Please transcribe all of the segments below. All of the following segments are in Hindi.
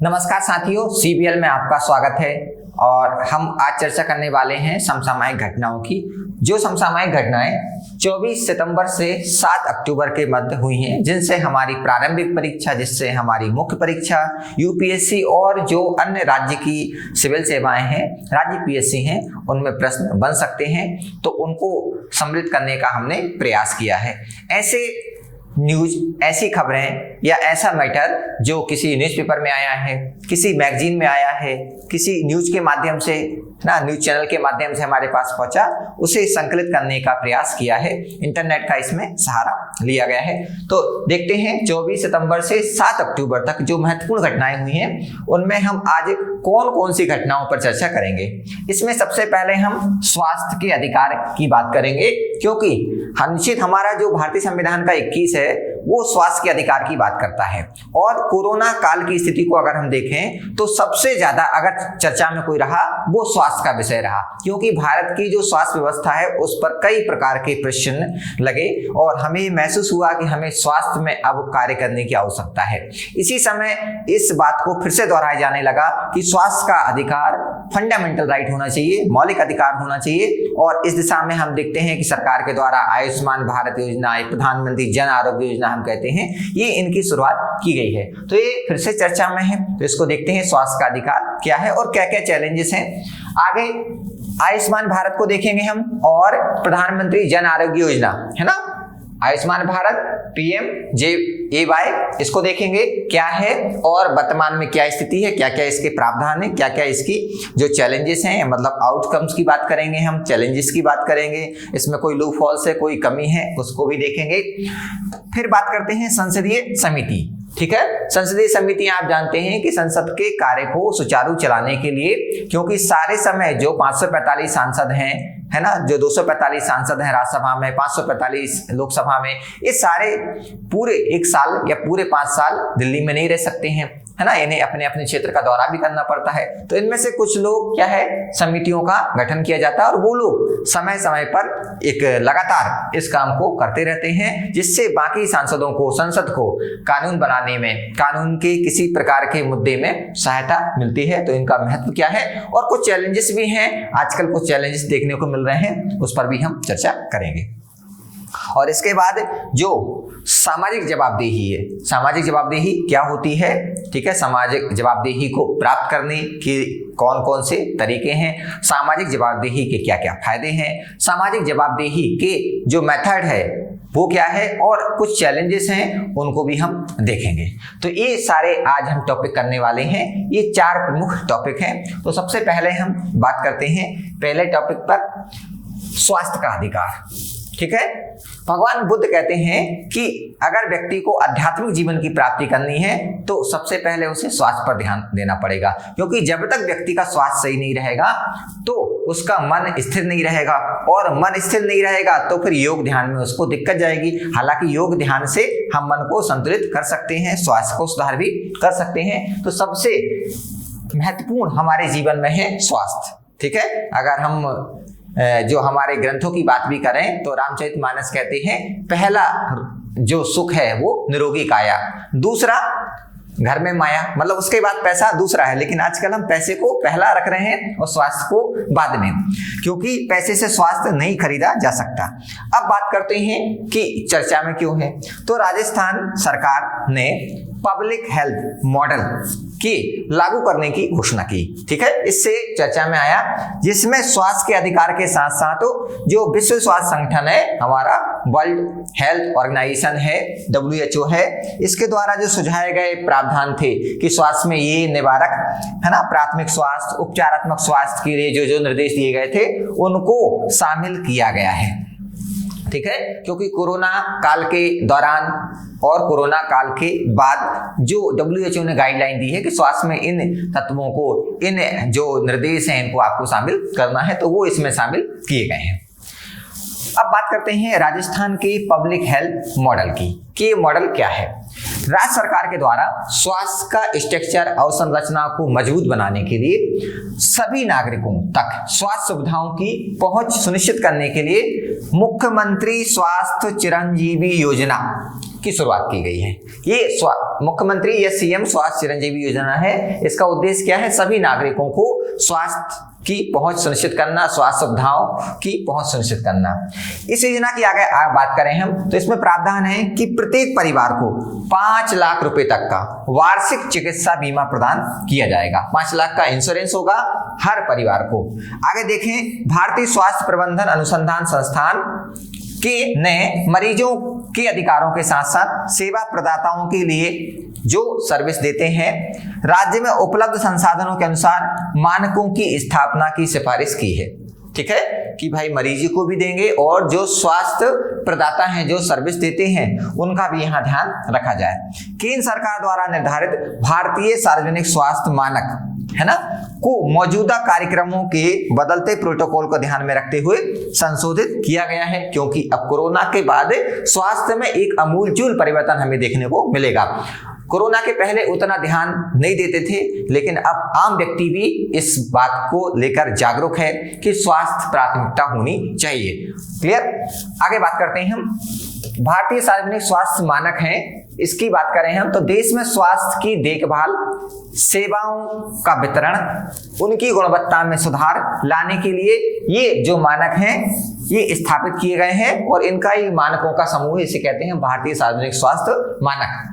नमस्कार साथियों, सीबीएल में आपका स्वागत है। और हम आज चर्चा करने वाले हैं समसामयिक घटनाओं की। जो समसामयिक घटनाएं 24 सितंबर से 7 अक्टूबर के मध्य हुई हैं, जिनसे हमारी प्रारंभिक परीक्षा, जिससे हमारी मुख्य परीक्षा, यूपीएससी और जो अन्य राज्य की सिविल सेवाएं हैं, राज्य पीएससी हैं, उनमें प्रश्न बन सकते हैं, तो उनको सम्मिलित करने का हमने प्रयास किया है। ऐसे न्यूज, ऐसी खबरें या ऐसा मैटर जो किसी न्यूज़पेपर में आया है, किसी मैगजीन में आया है, किसी न्यूज के माध्यम से न्यूज चैनल के माध्यम से हमारे पास पहुंचा, उसे संकलित करने का प्रयास किया है। इंटरनेट का इसमें सहारा लिया गया है। तो देखते हैं 24 सितंबर से 7 अक्टूबर तक जो महत्वपूर्ण घटनाएं हुई हैं, उनमें हम आज कौन कौन सी घटनाओं पर चर्चा करेंगे। इसमें सबसे पहले हम स्वास्थ्य के अधिकार की बात करेंगे, क्योंकि निश्चित हमारा जो भारतीय संविधान का 21 है वो स्वास्थ्य के अधिकार की बात करता है। और कोरोना काल की स्थिति को अगर हम देखें तो सबसे ज्यादा अगर चर्चा में कोई रहा वो स्वास्थ्य का विषय रहा, क्योंकि भारत की जो स्वास्थ्य व्यवस्था है उस पर कई प्रकार के प्रश्न लगे और हमें महसूस हुआ कि हमें स्वास्थ्य में अब कार्य करने की आवश्यकता है। इसी समय इस बात को फिर से दोहराया जाने लगा कि स्वास्थ्य का अधिकार फंडामेंटल राइट होना चाहिए, मौलिक अधिकार होना चाहिए। और इस दिशा में हम देखते हैं कि सरकार के द्वारा आयुष्मान भारत योजना, प्रधानमंत्री जन आरोग्य योजना हम कहते हैं, ये इनकी शुरुआत की गई है। तो ये फिर से चर्चा में है, तो इसको देखते हैं स्वास्थ्य का अधिकार क्या है और क्या क्या चैलेंजेस हैं। आगे आयुष्मान भारत को देखेंगे हम, और प्रधानमंत्री जन आरोग्य योजना है ना, आयुष्मान भारत PMJAY, इसको देखेंगे क्या है और वर्तमान में क्या स्थिति है, क्या क्या इसके प्रावधान है, क्या क्या इसकी जो चैलेंजेस हैं, मतलब आउटकम्स की बात करेंगे हम, चैलेंजेस की बात करेंगे, इसमें कोई लूप होल्स है, कोई कमी है, उसको भी देखेंगे। फिर बात करते हैं संसदीय समिति। ठीक है, संसदीय समिति आप जानते हैं कि संसद के कार्य को सुचारू चलाने के लिए, क्योंकि सारे समय जो 545 सांसद हैं, है ना, जो 245 सांसद हैं राज्यसभा में, 545 लोकसभा में, ये सारे पूरे 1 साल या पूरे 5 साल दिल्ली में नहीं रह सकते हैं, है ना, इन्हें अपने अपने क्षेत्र का दौरा भी करना पड़ता है। तो इनमें से कुछ लोग क्या है, समितियों का गठन किया जाता है और वो लोग समय समय पर एक लगातार इस काम को करते रहते हैं, जिससे बाकी सांसदों को, संसद को कानून बनाने में, कानून के किसी प्रकार के मुद्दे में सहायता मिलती है। तो इनका महत्व क्या है, और कुछ चैलेंजेस भी हैं, आजकल कुछ चैलेंजेस देखने को मिल रहे हैं, उस पर भी हम चर्चा करेंगे। और इसके बाद जो सामाजिक जवाबदेही है, सामाजिक जवाबदेही क्या होती है, ठीक है, सामाजिक जवाबदेही को प्राप्त करने के कौन कौन से तरीके हैं, सामाजिक जवाबदेही के क्या क्या फायदे हैं, सामाजिक जवाबदेही के जो मेथड है वो क्या है, और कुछ चैलेंजेस हैं उनको भी हम देखेंगे। तो ये सारे आज हम टॉपिक करने वाले हैं, ये 4 प्रमुख टॉपिक हैं। तो सबसे पहले हम बात करते हैं पहले टॉपिक पर, स्वास्थ्य का अधिकार। ठीक है, भगवान बुद्ध कहते हैं कि अगर व्यक्ति को आध्यात्मिक जीवन की प्राप्ति करनी है तो सबसे पहले उसे स्वास्थ्य पर ध्यान देना पड़ेगा, क्योंकि जब तक व्यक्ति का स्वास्थ्य सही नहीं रहेगा तो उसका मन स्थिर नहीं रहेगा, और मन स्थिर नहीं रहेगा तो फिर योग ध्यान में उसको दिक्कत जाएगी। हालांकि योग ध्यान से हम मन को संतुलित कर सकते हैं, स्वास्थ्य को सुधार भी कर सकते हैं। तो सबसे महत्वपूर्ण हमारे जीवन में है स्वास्थ्य। ठीक है, अगर हम जो हमारे ग्रंथों की बात भी करें तो रामचरितमानस कहते हैं, पहला जो सुख है वो निरोगी काया, दूसरा घर में माया, मतलब उसके बाद पैसा दूसरा है। लेकिन आजकल हम पैसे को पहला रख रहे हैं और स्वास्थ्य को बाद में, क्योंकि पैसे से स्वास्थ्य नहीं खरीदा जा सकता। अब बात करते हैं कि चर्चा में क्यों है। तो राजस्थान सरकार ने पब्लिक हेल्थ मॉडल की लागू करने की घोषणा की। ठीक है, इससे चर्चा में आया, जिसमें स्वास्थ्य के अधिकार के साथ साथ जो विश्व स्वास्थ्य संगठन है, हमारा वर्ल्ड हेल्थ ऑर्गेनाइजेशन है, WHO है, इसके द्वारा जो सुझाए गए प्रावधान थे कि स्वास्थ्य में ये निवारक, है ना, प्राथमिक स्वास्थ्य, उपचारात्मक स्वास्थ्य के लिए जो जो निर्देश दिए गए थे उनको शामिल किया गया है। ठीक है, क्योंकि कोरोना काल के दौरान और कोरोना काल के बाद जो WHO ने गाइडलाइन दी है कि स्वास्थ्य में इन तत्वों को, इन जो निर्देश हैं, इनको आपको शामिल करना है, तो वो इसमें शामिल किए गए हैं। अब बात करते हैं राजस्थान के पब्लिक हेल्थ मॉडल की, कि ये मॉडल क्या है। राज्य सरकार के द्वारा स्वास्थ्य का स्ट्रक्चर और संरचना को मजबूत बनाने के लिए सभी नागरिकों तक स्वास्थ्य सुविधाओं की पहुंच सुनिश्चित करने के लिए मुख्यमंत्री स्वास्थ्य चिरंजीवी योजना की शुरुआत की गई है। ये मुख्यमंत्री या सीएम स्वास्थ्य चिरंजीवी योजना है। इसका उद्देश्य क्या है? सभी नागरिकों को स्वास्थ्य की पहुंच सुनिश्चित करना, स्वास्थ्य सुविधाओं की पहुंच सुनिश्चित करना। इस योजना की आगे बात करें हम तो इसमें प्रावधान है कि प्रत्येक परिवार को 5 लाख रुपए तक का वार्षिक चिकित्सा बीमा प्रदान किया जाएगा। 5 लाख का इंश्योरेंस होगा हर परिवार को। आगे देखें, भारतीय स्वास्थ्य प्रबंधन अनुसंधान संस्थान के ने मरीजों के अधिकारों के साथ साथ सेवा प्रदाताओं के लिए जो सर्विस देते हैं, राज्य में उपलब्ध संसाधनों के अनुसार मानकों की स्थापना की सिफारिश की है। ठीक है कि भाई मरीज को भी देंगे और जो स्वास्थ्य प्रदाता हैं, जो सर्विस देते हैं, उनका भी यहाँ ध्यान रखा जाए। केंद्र सरकार द्वारा निर्धारित भारतीय सार्वजनिक स्वास्थ्य मानक है ना को मौजूदा कार्यक्रमों के बदलते प्रोटोकॉल को ध्यान में रखते हुए संशोधित किया गया है, क्योंकि अब कोरोना के बाद स्वास्थ्य में एक आमूलचूल परिवर्तन हमें देखने को मिलेगा। कोरोना के पहले उतना ध्यान नहीं देते थे, लेकिन अब आम व्यक्ति भी इस बात को लेकर जागरूक है कि स्वास्थ्य प्राथमिकता होनी चाहिए। क्लियर? आगे बात करते हैं हम भारतीय सार्वजनिक स्वास्थ्य मानक हैं, इसकी बात करें हम तो देश में स्वास्थ्य की देखभाल सेवाओं का वितरण, उनकी गुणवत्ता में सुधार लाने के लिए ये जो मानक हैं ये स्थापित किए गए हैं और इनका ही मानकों का समूह, इसे कहते हैं भारतीय सार्वजनिक स्वास्थ्य मानक।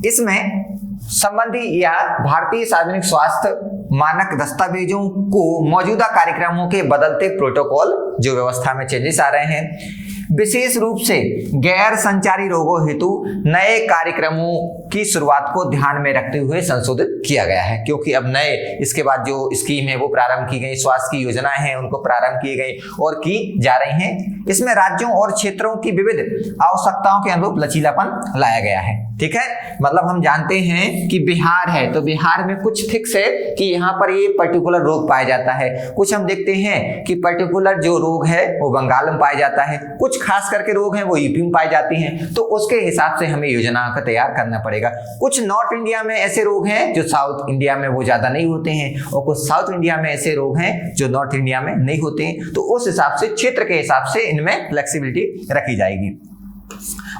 इसमें संबंधी या भारतीय सार्वजनिक स्वास्थ्य मानक दस्तावेजों को मौजूदा कार्यक्रमों के बदलते प्रोटोकॉल जो व्यवस्था में चेंजेस आ रहे हैं, विशेष रूप से गैर संचारी रोगों हेतु नए कार्यक्रमों की शुरुआत को ध्यान में रखते हुए संशोधित किया गया है, क्योंकि अब नए इसके बाद जो स्कीम है वो प्रारंभ की गई, स्वास्थ्य की योजनाएं हैं उनको प्रारंभ की गई और की जा रही हैं। इसमें राज्यों और क्षेत्रों की विविध आवश्यकताओं के अनुरूप लचीलापन लाया गया है। ठीक है, मतलब हम जानते हैं कि बिहार है तो बिहार में कुछ फिक्स है कि यहाँ पर ये पर्टिकुलर रोग पाया जाता है, कुछ हम देखते हैं कि पर्टिकुलर जो रोग है वो बंगाल में पाया जाता है, कुछ खास करके रोग हैं वो यूपी में पाए जाते हैं, तो उसके हिसाब से हमें योजना का तैयार करना पड़ेगा। कुछ नॉर्थ इंडिया में ऐसे रोग हैं जो साउथ इंडिया में वो ज्यादा नहीं होते हैं और कुछ साउथ इंडिया में ऐसे रोग हैं जो नॉर्थ इंडिया में नहीं होते हैं, तो उस हिसाब से क्षेत्र के हिसाब से इनमें फ्लेक्सिबिलिटी रखी जाएगी।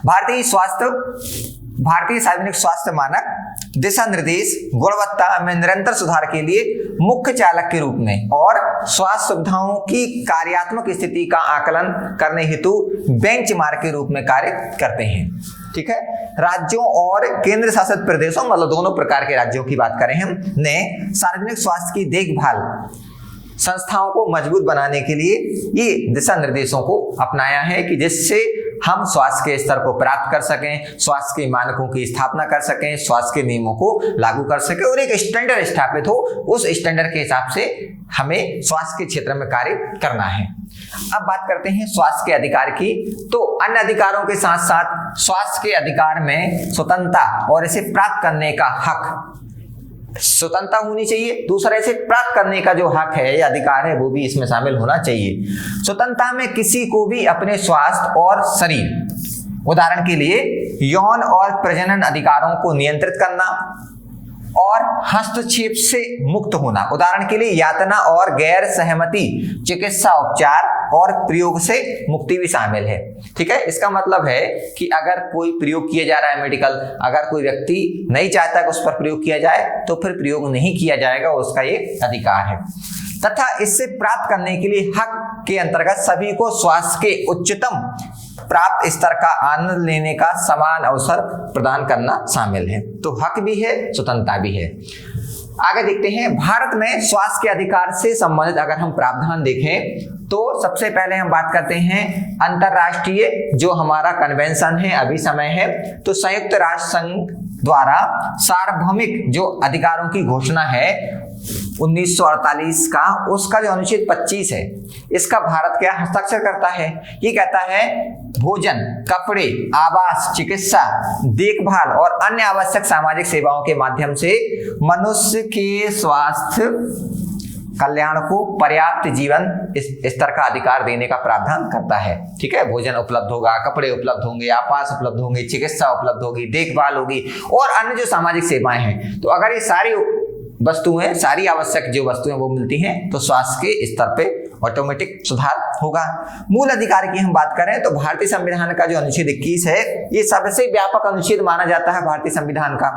भारतीय सार्वजनिक स्वास्थ्य मानक दिशा निर्देश गुणवत्ता में निरंतर सुधार के लिए मुख्य चालक के रूप में और स्वास्थ्य सुविधाओं की कार्यात्मक स्थिति का आकलन करने हेतु बेंचमार्क के रूप में कार्य करते हैं। ठीक है, राज्यों और केंद्र शासित प्रदेशों, मतलब दोनों प्रकार के राज्यों की बात करें हम, ने सार्वजनिक स्वास्थ्य की देखभाल संस्थाओं को मजबूत बनाने के लिए ये दिशा निर्देशों को अपनाया है कि जिससे हम स्वास्थ्य के स्तर को प्राप्त कर सकें, स्वास्थ्य के मानकों की स्थापना कर सकें, स्वास्थ्य के नियमों को लागू कर सकें और एक स्टैंडर्ड स्थापित हो, उस स्टैंडर्ड के हिसाब से हमें स्वास्थ्य के क्षेत्र में कार्य करना है। अब बात करते हैं स्वास्थ्य के अधिकार की, तो अन्य अधिकारों के साथ साथ स्वास्थ्य के अधिकार में स्वतंत्रता और इसे प्राप्त करने का हक, स्वतंत्रता होनी चाहिए, दूसरा इसे प्राप्त करने का जो हक है या अधिकार है वो भी इसमें शामिल होना चाहिए। स्वतंत्रता में किसी को भी अपने स्वास्थ्य और शरीर, उदाहरण के लिए यौन और प्रजनन अधिकारों को नियंत्रित करना और हस्तक्षेप से मुक्त होना, उदाहरण के लिए यातना और गैर सहमति चिकित्सा उपचार और प्रयोग से मुक्ति भी शामिल है। ठीक है, इसका मतलब है कि अगर कोई प्रयोग किया जा रहा है मेडिकल, अगर कोई व्यक्ति नहीं चाहता कि उस पर प्रयोग किया जाए तो फिर प्रयोग नहीं किया जाएगा, उसका ये अधिकार है। तथा इससे प्राप्त करने के लिए हक के अंतर्गत सभी को स्वास्थ्य के उच्चतम प्राप्त स्तर का आनंद लेने का समान अवसर प्रदान करना शामिल है। तो हक भी है, स्वतंत्रता भी है। आगे देखते हैं भारत में स्वास्थ्य के अधिकार से संबंधित अगर हम प्रावधान देखें तो सबसे पहले हम बात करते हैं अंतरराष्ट्रीय जो हमारा कन्वेंशन है, अभी समय है, तो संयुक्त राष्ट्र संघ द्वारा सार्वभौमिक जो अधिकारों की घोषणा है 1948 का, उसका जो अनुच्छेद 25 है इसका भारत क्या हस्ताक्षर करता है। ये कहता है भोजन, कपड़े, आवास, चिकित्सा, देखभाल और अन्य आवश्यक सामाजिक सेवाओं के माध्यम से मनुष्य के स्वास्थ्य कल्याण को पर्याप्त जीवन स्तर का अधिकार देने का प्रावधान करता है। ठीक है, भोजन उपलब्ध होगा, कपड़े उपलब्ध होंगे, आवास उपलब्ध होंगे, चिकित्सा उपलब्ध होगी, देखभाल होगी और अन्य जो सामाजिक सेवाएं हैं, तो अगर ये सारी वस्तुएं, सारी आवश्यक जो वस्तुएं वो मिलती हैं तो स्वास्थ्य के स्तर पे ऑटोमेटिक सुधार होगा। मूल अधिकार की हम बात करें तो भारतीय संविधान का जो अनुच्छेद 21 है ये सबसे व्यापक अनुच्छेद माना जाता है भारतीय संविधान का।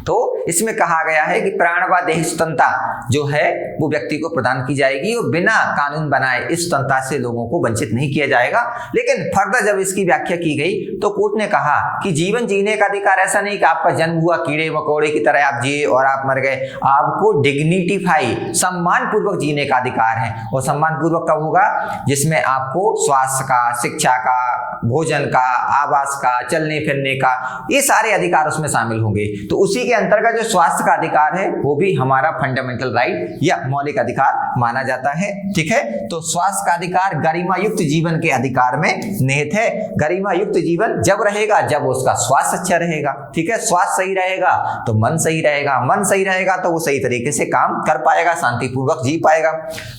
तो इसमें कहा गया है कि प्राण व देह स्वतंत्रता जो है वो व्यक्ति को प्रदान की जाएगी और बिना कानून बनाए इस स्वतंत्रता से लोगों को वंचित नहीं किया जाएगा। लेकिन फर्दर जब इसकी व्याख्या की गई तो कोर्ट ने कहा कि जीवन जीने का अधिकार ऐसा नहीं कि आपका जन्म हुआ कीड़े मकोड़े की तरह आप जिए और आप मर गए। आपको डिग्निटीफाई सम्मान पूर्वक जीने का अधिकार है। और सम्मान पूर्वक कब होगा? जिसमें आपको स्वास्थ्य का, शिक्षा का, भोजन का, आवास का, चलने फिरने का, ये सारे अधिकार उसमें शामिल होंगे। तो उसी के अंतर्गत जो स्वास्थ्य का अधिकार है वो भी हमारा फंडामेंटल राइट या मौलिक अधिकार माना जाता है। ठीक है, तो स्वास्थ्य का अधिकार गरिमा युक्त जीवन के अधिकार में निहित है। गरिमा युक्त जीवन जब रहेगा जब उसका स्वास्थ्य अच्छा रहेगा। ठीक है, स्वास्थ्य सही रहेगा तो मन सही रहेगा, मन सही रहेगा तो वो सही तरीके से काम कर पाएगा, शांतिपूर्वक जी पाएगा।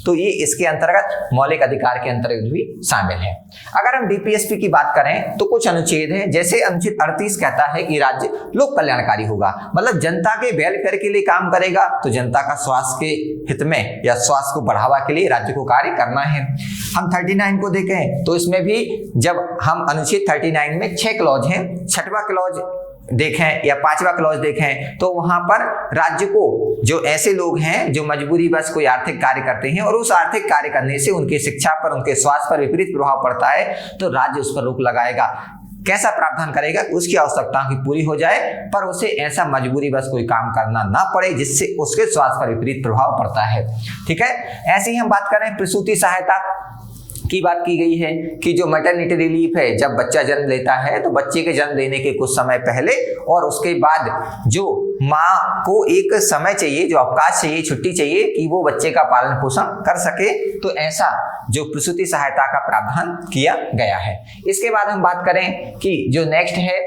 तो ये इसके अंतर्गत मौलिक अधिकार के अंतर्गत भी शामिल है। अगर हम डीपीएसपी की बात करें तो कुछ अनुच्छेद हैं, जैसे अनुच्छेद 38 कहता है कि राज्य लोक कल्याणकारी होगा, मतलब जनता के वेलफेयर के लिए काम करेगा। तो जनता का स्वास्थ्य के हित में या स्वास्थ्य को बढ़ावा के लिए राज्य को कार्य करना है। हम 39 को देखें तो इसमें भी जब हम अनुच्छेद 39 में 6 क्लॉज हैं, 6वां क्लॉज देखें या 5वां क्लॉज देखें तो वहां पर राज्य को जो ऐसे लोग हैं जो मजबूरी बस कोई आर्थिक कार्य करते हैं और उस आर्थिक कार्य करने से उनकी शिक्षा पर, उनके स्वास्थ्य पर विपरीत प्रभाव पड़ता है तो राज्य उस पर रोक लगाएगा। कैसा प्रावधान करेगा? उसकी आवश्यकताओं की पूरी हो जाए पर उसे ऐसा मजबूरी बस कोई काम करना ना पड़े जिससे उसके स्वास्थ्य पर विपरीत प्रभाव पड़ता है। ठीक है, ऐसे ही हम बात करें प्रसूति सहायता की बात की गई है कि जो मैटरनिटी रिलीफ है, जब बच्चा जन्म लेता है तो बच्चे के जन्म लेने के कुछ समय पहले और उसके बाद जो माँ को एक समय चाहिए, जो अवकाश चाहिए, छुट्टी चाहिए कि वो बच्चे का पालन पोषण कर सके, तो ऐसा जो प्रसूति सहायता का प्रावधान किया गया है। इसके बाद हम बात करें कि जो नेक्स्ट है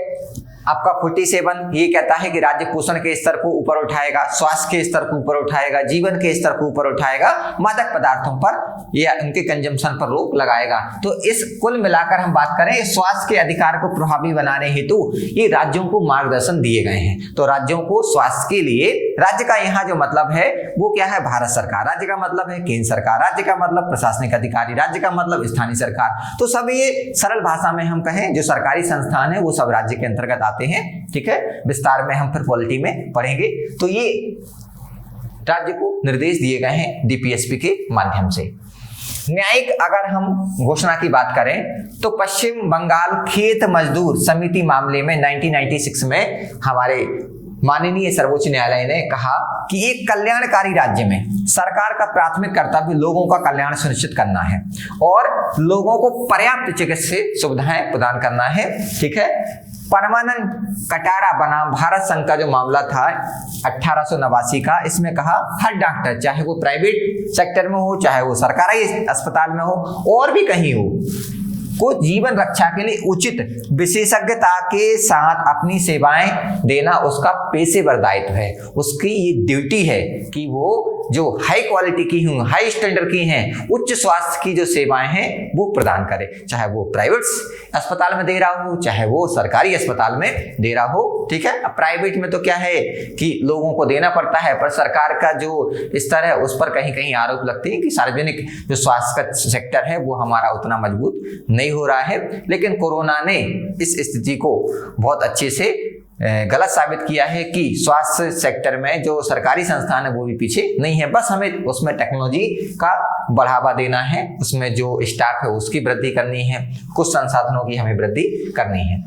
आपका 47, ये कहता है कि राज्य पोषण के स्तर को ऊपर उठाएगा, स्वास्थ्य के स्तर को ऊपर उठाएगा, जीवन के स्तर को ऊपर उठाएगा, मादक पदार्थों पर या उनके कंजम्पशन पर रोक लगाएगा। तो इस कुल मिलाकर हम बात करें स्वास्थ्य के अधिकार को प्रभावी बनाने हेतु ये राज्यों को मार्गदर्शन दिए गए हैं। तो राज्यों को स्वास्थ्य के लिए, राज्य का यहाँ जो मतलब है वो क्या है? भारत सरकार। राज्य का मतलब है केंद्र सरकार, राज्य का मतलब प्रशासनिक अधिकारी, राज्य का मतलब स्थानीय सरकार। तो सब ये सरल भाषा में हम कहें जो सरकारी संस्थान है वो सब राज्य के अंतर्गत आते हैं। ठीक है, विस्तार में हम फिर पॉलिटी में पढ़ेंगे। तो ये राज्य को निर्देश दिए गए हैं डीपीएसपी के माध्यम से। न्यायिक अगर हम घोषणा की बात करें तो पश्चिम बंगाल खेत मजदूर समिति मामले में 1996 में हमारे माननीय सर्वोच्च न्यायालय ने कहा कि एक कल्याणकारी राज्य में सरकार का प्राथमिक कर्तव्य लोगों का कल्याण सुनिश्चित करना है और लोगों को पर्याप्त चिकित्सीय सुविधाएं प्रदान करना है। ठीक है, परमानंद कटारा बनाम भारत संघ का जो मामला था 1889 का, इसमें कहा हर डॉक्टर, चाहे वो प्राइवेट सेक्टर में हो, चाहे वो सरकारी अस्पताल में हो और भी कहीं हो, को जीवन रक्षा के लिए उचित विशेषज्ञता के साथ अपनी सेवाएं देना उसका पेशेवर दायित्व है। उसकी ये ड्यूटी है कि वो जो हाई क्वालिटी की हूँ, हाई स्टैंडर्ड की हैं, उच्च स्वास्थ्य की जो सेवाएं हैं वो प्रदान करे, चाहे वो प्राइवेट अस्पताल में दे रहा हो, चाहे वो सरकारी अस्पताल में दे रहा हो। ठीक है, अब प्राइवेट में तो क्या है कि लोगों को देना पड़ता है, पर सरकार का जो स्तर है उस पर कहीं कहीं आरोप लगते हैं कि सार्वजनिक जो स्वास्थ्य का सेक्टर है वो हमारा उतना मजबूत नहीं हो रहा है। लेकिन कोरोना ने इस स्थिति को बहुत अच्छे से गलत साबित किया है कि स्वास्थ्य सेक्टर में जो सरकारी संस्थान है वो भी पीछे नहीं है। बस हमें उसमें टेक्नोलॉजी का बढ़ावा देना है, उसमें जो स्टाफ है उसकी वृद्धि करनी है, कुछ संसाधनों की हमें वृद्धि करनी है।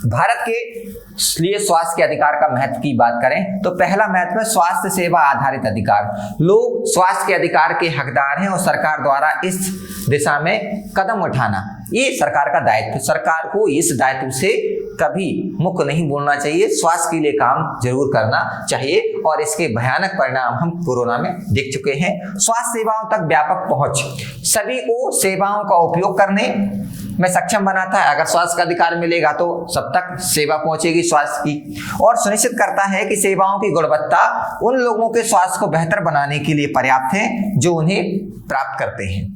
भारत के लिए स्वास्थ्य के अधिकार का महत्व की बात करें तो पहला महत्व है स्वास्थ्य सेवा आधारित अधिकार। लोग स्वास्थ्य के अधिकार के हकदार हैं और सरकार द्वारा इस दिशा में कदम उठाना ये सरकार का दायित्व। सरकार को इस दायित्व से कभी मुक्त नहीं बोलना चाहिए, स्वास्थ्य के लिए काम जरूर करना चाहिए और इसके भयानक परिणाम हम कोरोना में देख चुके हैं। स्वास्थ्य सेवाओं तक व्यापक पहुंच सभी को सेवाओं का उपयोग करने में सक्षम बनाता है। अगर स्वास्थ्य का अधिकार मिलेगा तो सब तक सेवा पहुंचेगी स्वास्थ्य की, और सुनिश्चित करता है कि सेवाओं की गुणवत्ता उन लोगों के स्वास्थ्य को बेहतर बनाने के लिए पर्याप्त है जो उन्हें प्राप्त करते हैं।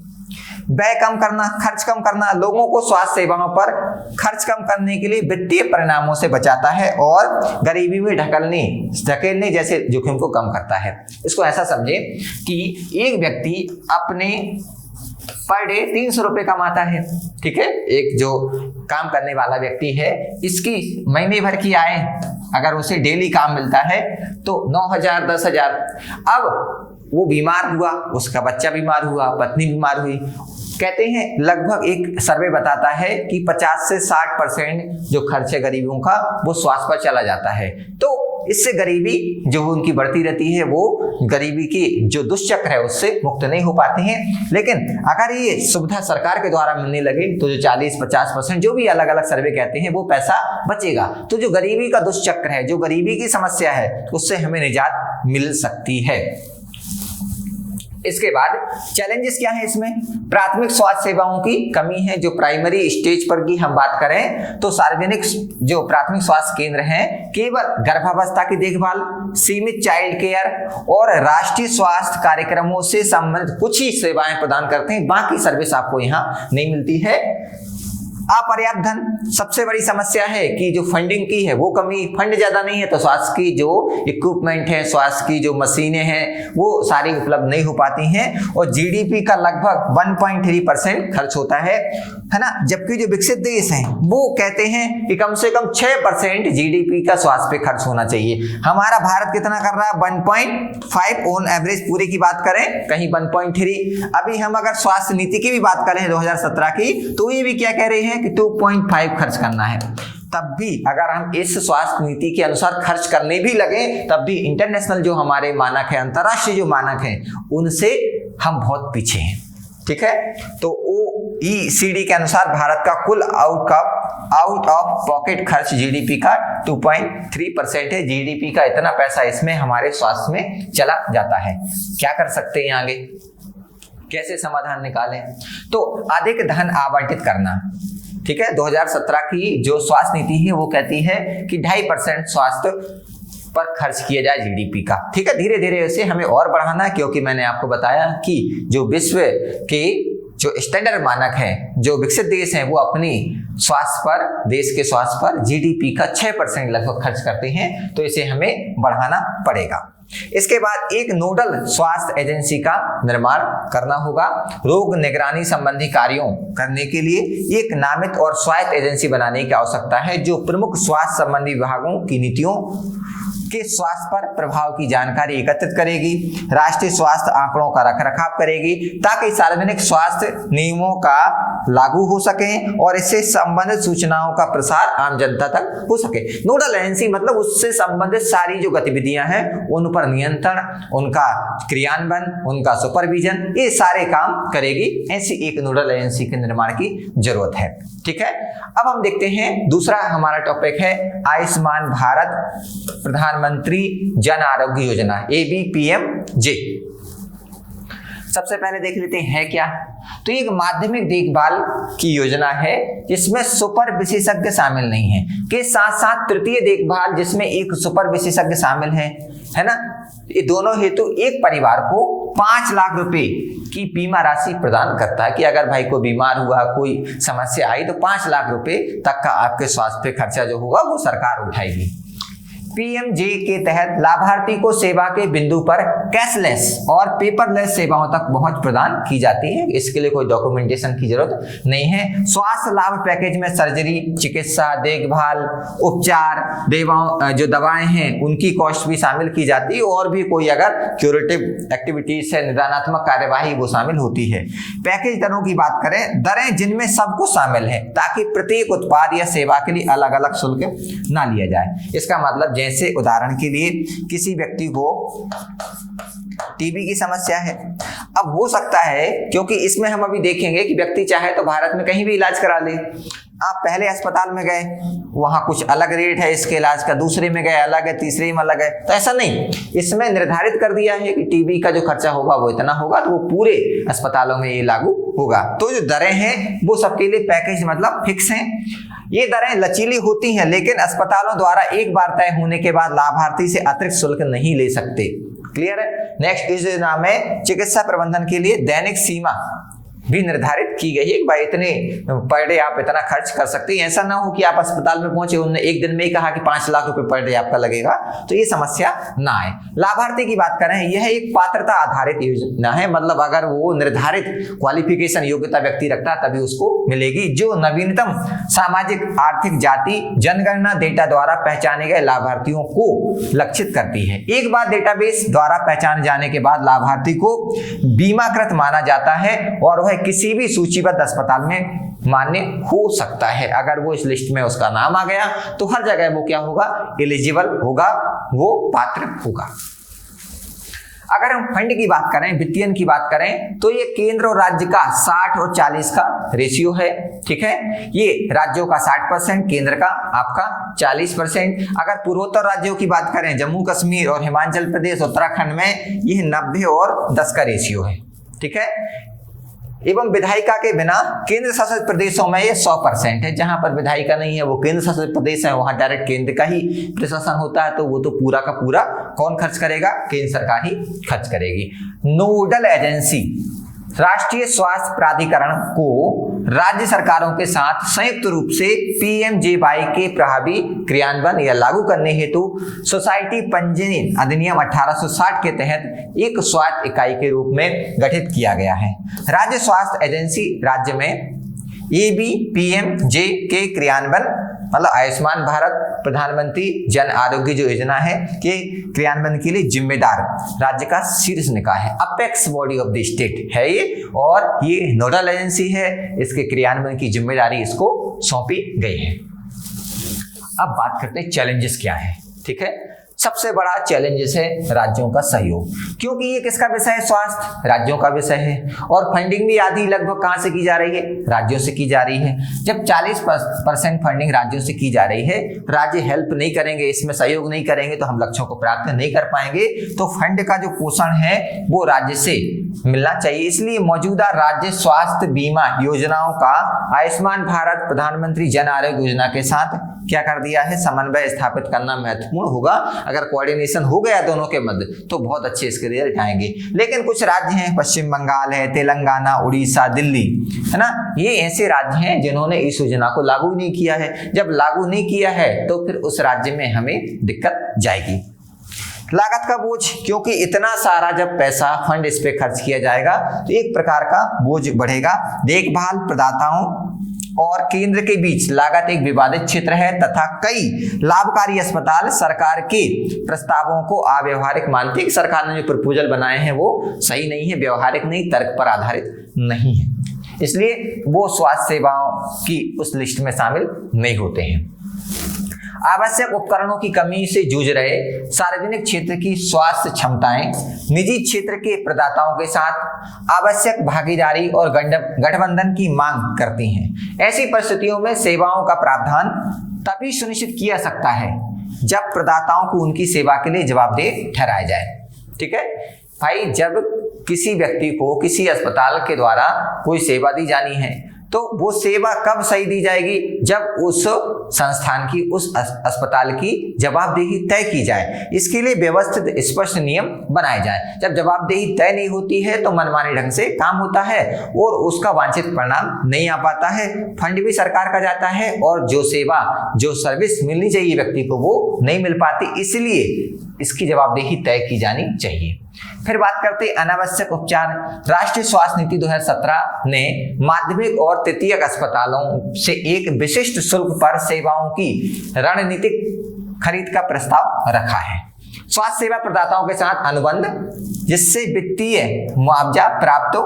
व्यय कम करना, खर्च कम करना, लोगों को स्वास्थ्य सेवाओं पर खर्च कम करने के लिए वित्तीय परिणामों से बचाता है और गरीबी में धकेलने जैसे जोखिम को कम करता है। इसको ऐसा समझे कि एक व्यक्ति अपने पर डे 300 रुपए कमाता है, ठीक है, एक जो काम करने वाला व्यक्ति है, इसकी महीने भर की आय अगर उसे डेली काम मिलता है तो 9,000 10,000। अब वो बीमार हुआ, उसका बच्चा बीमार हुआ, पत्नी बीमार हुई, कहते हैं लगभग एक सर्वे बताता है कि 50 से 60% जो खर्च है गरीबों का वो स्वास्थ्य पर चला जाता है। तो इससे गरीबी जो उनकी बढ़ती रहती है, वो गरीबी की जो दुष्चक्र है उससे मुक्त नहीं हो पाते हैं। लेकिन अगर ये सुविधा सरकार के द्वारा मिलने लगे तो जो 40-50% जो भी अलग अलग सर्वे कहते हैं वो पैसा बचेगा। तो जो गरीबी का दुष्चक्र है, जो गरीबी की समस्या है, उससे हमें निजात मिल सकती है। इसके बाद चैलेंजेस क्या है इसमें? प्राथमिक स्वास्थ्य सेवाओं की कमी है। जो प्राइमरी स्टेज पर की हम बात करें तो सार्वजनिक जो प्राथमिक स्वास्थ्य केंद्र हैं केवल गर्भावस्था की देखभाल, सीमित चाइल्ड केयर और राष्ट्रीय स्वास्थ्य कार्यक्रमों से संबंधित कुछ ही सेवाएं प्रदान करते हैं, बाकी सर्विस आपको यहाँ नहीं मिलती है। अपर्याप्त धन सबसे बड़ी समस्या है कि जो फंडिंग की है वो कमी, फंड ज्यादा नहीं है तो स्वास्थ्य की जो इक्विपमेंट है, स्वास्थ्य की जो मशीनें हैं वो सारी उपलब्ध नहीं हो पाती हैं और जीडीपी का लगभग 1.3% खर्च होता है ना। जबकि जो विकसित देश हैं वो कहते हैं कि कम से कम 6% जीडीपी का स्वास्थ्य पे खर्च होना चाहिए। हमारा भारत कितना कर रहा है? 1.5 ऑन एवरेज, पूरे की बात करें कहीं 1.3। अभी हम अगर स्वास्थ्य नीति की भी बात करें 2017 की तो ये भी क्या कह रहे हैं कि 2.5 खर्च करना है। तब भी अगर हम इस स्वास्थ्य नीति के अनुसार खर्च करने भी लगे तब भी इंटरनेशनल जो हमारे मानक है, अंतरराष्ट्रीय जो मानक हैं, उनसे हम बहुत पीछे हैं, ठीक है। तो OECD के अनुसार भारत का कुल आउट ऑफ पॉकेट खर्च जीडीपी का 2.3% है। जीडीपी का इतना पैसा इसमें हमारे स्वास्थ्य में चला जाता है। क्या कर सकते हैं आगे, कैसे समाधान निकालें? तो अधिक धन आवंटित करना, ठीक है। 2017 की जो स्वास्थ्य नीति है वो कहती है कि 2.5% स्वास्थ्य पर खर्च किया जाए जीडीपी का, ठीक है। धीरे धीरे इसे हमें और बढ़ाना है क्योंकि मैंने आपको बताया कि जो विश्व के जो स्टैंडर्ड मानक हैं, जो विकसित देश हैं, वो अपनी स्वास्थ्य पर, देश के स्वास्थ्य पर जीडीपी का 6% लगभग खर्च करते हैं, तो इसे हमें बढ़ाना पड़ेगा। इसके बाद एक नोडल स्वास्थ्य एजेंसी का निर्माण करना होगा। रोग निगरानी संबंधी कार्यों करने के लिए एक नामित और स्वायत्त एजेंसी बनाने की आवश्यकता है जो प्रमुख स्वास्थ्य संबंधी विभागों की नीतियों के स्वास्थ्य पर प्रभाव की जानकारी एकत्रित करेगी, राष्ट्रीय स्वास्थ्य आंकड़ों का रखरखाव करेगी ताकि सार्वजनिक स्वास्थ्य नियमों का लागू हो सके और इससे संबंधित सूचनाओं का प्रसार आम जनता तक हो सके। नोडल एजेंसी मतलब उससे संबंधित सारी जो गतिविधियां हैं उन पर नियंत्रण, उनका क्रियान्वयन, उनका सुपरविजन, ये सारे काम करेगी। ऐसी एक नोडल एजेंसी के निर्माण की जरूरत है, ठीक है। अब हम देखते हैं दूसरा हमारा टॉपिक है आयुष्मान भारत प्रधानमंत्री जन आरोग्य योजना, ABPMJ। सबसे पहले देख लेते हैं क्या। तो एक माध्यमिक देखभाल की योजना है जिसमें सुपर विशेषज्ञ शामिल नहीं है, के साथ साथ तृतीय देखभाल जिसमें एक सुपर विशेषज्ञ शामिल है ना। ये दोनों हेतु एक परिवार को 5 लाख रुपए की बीमा राशि प्रदान करता है कि अगर भाई को बीमार हुआ, कोई समस्या आई तो 5 लाख रुपए तक का आपके स्वास्थ्य पे खर्चा जो होगा वो सरकार उठाएगी। पीएमजे के तहत लाभार्थी को सेवा के बिंदु पर कैशलेस और पेपरलेस सेवाओं तक पहुंच प्रदान की जाती है। इसके लिए कोई डॉक्यूमेंटेशन की जरूरत नहीं है। स्वास्थ्य लाभ पैकेज में सर्जरी, चिकित्सा, देखभाल, उपचार, जो दवाएं हैं उनकी कॉस्ट भी शामिल की जाती है और भी कोई अगर क्यूरेटिव एक्टिविटीज है, निदानात्मक कार्यवाही, वो शामिल होती है। पैकेज दरों की बात करें, दरें जिनमें सब कुछ शामिल है ताकि प्रत्येक उत्पाद या सेवा के लिए अलग अलग शुल्क ना लिया जाए। इसका मतलब जैसे उदाहरण के लिए किसी व्यक्ति को टीबी की समस्या है, अब हो सकता है, क्योंकि इसमें हम अभी देखेंगे कि व्यक्ति चाहे तो भारत में कहीं भी इलाज करा ले। आप पहले अस्पताल में गए, वहां कुछ अलग रेट है इसके इलाज का, दूसरे में गए अलग है, तीसरे में अलग है, तो ऐसा नहीं, इसमें निर्धारित कर दिया है कि टीबी का जो खर्चा होगा वो इतना होगा, तो वो पूरे अस्पतालों में ये लागू होगा। तो जो दरें हैं वो सबके लिए पैकेज मतलब फिक्स हैं। ये दरें लचीली होती हैं लेकिन अस्पतालों द्वारा एक बार तय होने के बाद लाभार्थी से अतिरिक्त शुल्क नहीं ले सकते। क्लियर है। नेक्स्ट इस योजना में चिकित्सा प्रबंधन के लिए दैनिक सीमा भी निर्धारित की गई है कि भाई इतने पर डे आप इतना खर्च कर सकते हैं। ऐसा ना हो कि आप अस्पताल में पहुंचे, उन्होंने एक दिन में ही कहा कि 5 लाख रुपए पर डे आपका लगेगा, तो ये समस्या ना आए। लाभार्थी की बात करें, यह एक पात्रता आधारित योजना है, मतलब अगर वो निर्धारित क्वालिफिकेशन योग्यता व्यक्ति रखता है तभी उसको मिलेगी, जो नवीनतम सामाजिक आर्थिक जाति जनगणना डेटा द्वारा पहचाने गए लाभार्थियों को लक्षित करती है। एक बार डेटाबेस द्वारा पहचाने जाने के बाद लाभार्थी को बीमाकृत माना जाता है और वह किसी भी सूचीबद्ध अस्पताल में मान्य हो सकता है। अगर वो इस लिस्ट में उसका नाम आ गया तो हर जगह वो क्या होगा, एलिजिबल होगा, वो पात्र होगा। अगर हम फंड की बात करें, वित्तीयन की बात करें, तो ये केंद्र और राज्य का 60 और 40 का रेशियो है। ठीक है, ये राज्यों का 60%, केंद्र का आपका 40%। अगर पूर्वोत्तर राज्यों की बात करें, जम्मू कश्मीर और हिमाचल प्रदेश, उत्तराखंड में यह 90 और 10 का रेशियो है। ठीक है, एवं विधायिका के बिना केंद्र शासित प्रदेशों में ये 100% है। जहां पर विधायिका नहीं है वो केंद्र शासित प्रदेश है, वहां डायरेक्ट केंद्र का ही प्रशासन होता है, तो वो तो पूरा का पूरा कौन खर्च करेगा, केंद्र सरकार ही खर्च करेगी। नोडल एजेंसी राष्ट्रीय स्वास्थ्य प्राधिकरण को राज्य सरकारों के साथ संयुक्त रूप से पीएमजेवाई के प्रभावी क्रियान्वयन या लागू करने हेतु सोसाइटी पंजीयन अधिनियम 1860 के तहत एक स्वायत्त इकाई के रूप में गठित किया गया है। राज्य स्वास्थ्य एजेंसी राज्य में एबीपीएमजे के क्रियान्वयन, मतलब आयुष्मान भारत प्रधानमंत्री जन आरोग्य जो योजना है के क्रियान्वयन के लिए जिम्मेदार राज्य का शीर्ष निकाय है, apex body of the state है ये, और ये नोडल एजेंसी है, इसके क्रियान्वयन की जिम्मेदारी इसको सौंपी गई है। अब बात करते हैं चैलेंजेस क्या है। ठीक है, सबसे बड़ा चैलेंजेस है राज्यों का सहयोग, क्योंकि ये किसका विषय है, स्वास्थ्य राज्यों का विषय है, और फंडिंग भी आधी लगभग कहां से की जा रही है, राज्यों से की जा रही है। जब 40% फंडिंग राज्यों से की जा रही है, राज्य हेल्प नहीं करेंगे, इसमें सहयोग नहीं करेंगे, तो हम लक्ष्यों को प्राप्त नहीं कर पाएंगे। तो फंड का जो पोषण है वो राज्य से मिलना चाहिए। इसलिए मौजूदा राज्य स्वास्थ्य बीमा योजनाओं का आयुष्मान भारत प्रधानमंत्री जन आरोग्य योजना के साथ क्या कर दिया है, समन्वय स्थापित करना महत्वपूर्ण होगा। अगर कोऑर्डिनेशन हो गया दोनों के मध्य तो बहुत अच्छे इसके रिजल्ट आएंगे। लेकिन कुछ राज्य हैं, पश्चिम बंगाल है, तेलंगाना, उड़ीसा, दिल्ली, है ना, ये ऐसे राज्य हैं जिन्होंने इस योजना को लागू नहीं किया है। जब लागू नहीं किया है तो फिर उस राज्य में हमें दिक्कत जाएगी। लागत का बोझ, क्योंकि इतना सारा जब पैसा फंड इस पे खर्च किया जाएगा तो एक प्रकार का बोझ बढ़ेगा। देखभाल प्रदाताओं और केंद्र के बीच लागत एक विवादित क्षेत्र है तथा कई लाभकारी अस्पताल सरकार के प्रस्तावों को अव्यवहारिक मानते हैं। सरकार ने जो प्रपोजल बनाए हैं वो सही नहीं है, व्यवहारिक नहीं, तर्क पर आधारित नहीं है, इसलिए वो स्वास्थ्य सेवाओं की उस लिस्ट में शामिल नहीं होते हैं। आवश्यक उपकरणों की कमी से जूझ रहे सार्वजनिक क्षेत्र की स्वास्थ्य क्षमताएं निजी क्षेत्र के प्रदाताओं के साथ आवश्यक भागीदारी और गठबंधन की मांग करती हैं। ऐसी परिस्थितियों में सेवाओं का प्रावधान तभी सुनिश्चित किया सकता है जब प्रदाताओं को उनकी सेवा के लिए जवाबदेह ठहराया जाए। ठीक है भाई, जब किसी व्यक्ति को किसी अस्पताल के द्वारा कोई सेवा दी जानी है तो वो सेवा कब सही दी जाएगी, जब उस संस्थान की, उस अस्पताल की जवाबदेही तय की जाए। इसके लिए व्यवस्थित स्पष्ट नियम बनाए जाए। जब जवाबदेही तय नहीं होती है तो मनमाने ढंग से काम होता है और उसका वांछित परिणाम नहीं आ पाता है, फंड भी सरकार का जाता है और जो सेवा, जो सर्विस मिलनी चाहिए व्यक्ति को वो नहीं मिल पाती। इसलिए इसकी जवाबदेही तय की जानी चाहिए। फिर बात करते हैं अनावश्यक उपचार। राष्ट्रीय स्वास्थ्य नीति 2017 ने माध्यमिक और तृतीयक अस्पतालों से एक विशिष्ट शुल्क पर सेवाओं की रणनीतिक खरीद का प्रस्ताव रखा है। स्वास्थ्य सेवा प्रदाताओं के साथ अनुबंध जिससे वित्तीय मुआवजा प्राप्त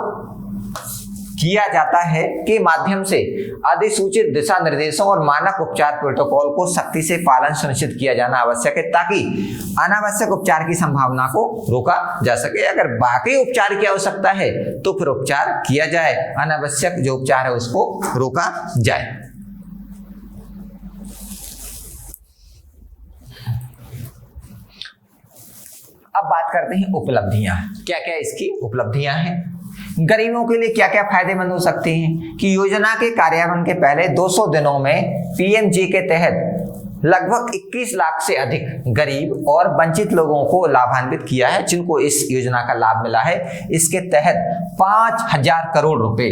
किया जाता है के माध्यम से अधिसूचित दिशा निर्देशों और मानक उपचार प्रोटोकॉल को सख्ती से पालन सुनिश्चित किया जाना आवश्यक है ताकि अनावश्यक उपचार की संभावना को रोका जा सके। अगर बाकी उपचार की आवश्यकता है तो फिर उपचार किया जाए, अनावश्यक जो उपचार है उसको रोका जाए। अब बात करते हैं उपलब्धियां, क्या क्या इसकी उपलब्धियां हैं। गरीबों के लिए क्या क्या फायदेमंद हो सकते हैं कि योजना के कार्यान्वयन के पहले 200 दिनों में पीएमजी के तहत लगभग 21 लाख से अधिक गरीब और वंचित लोगों को लाभान्वित किया है, जिनको इस योजना का लाभ मिला है। इसके तहत 5,000 करोड़ रुपए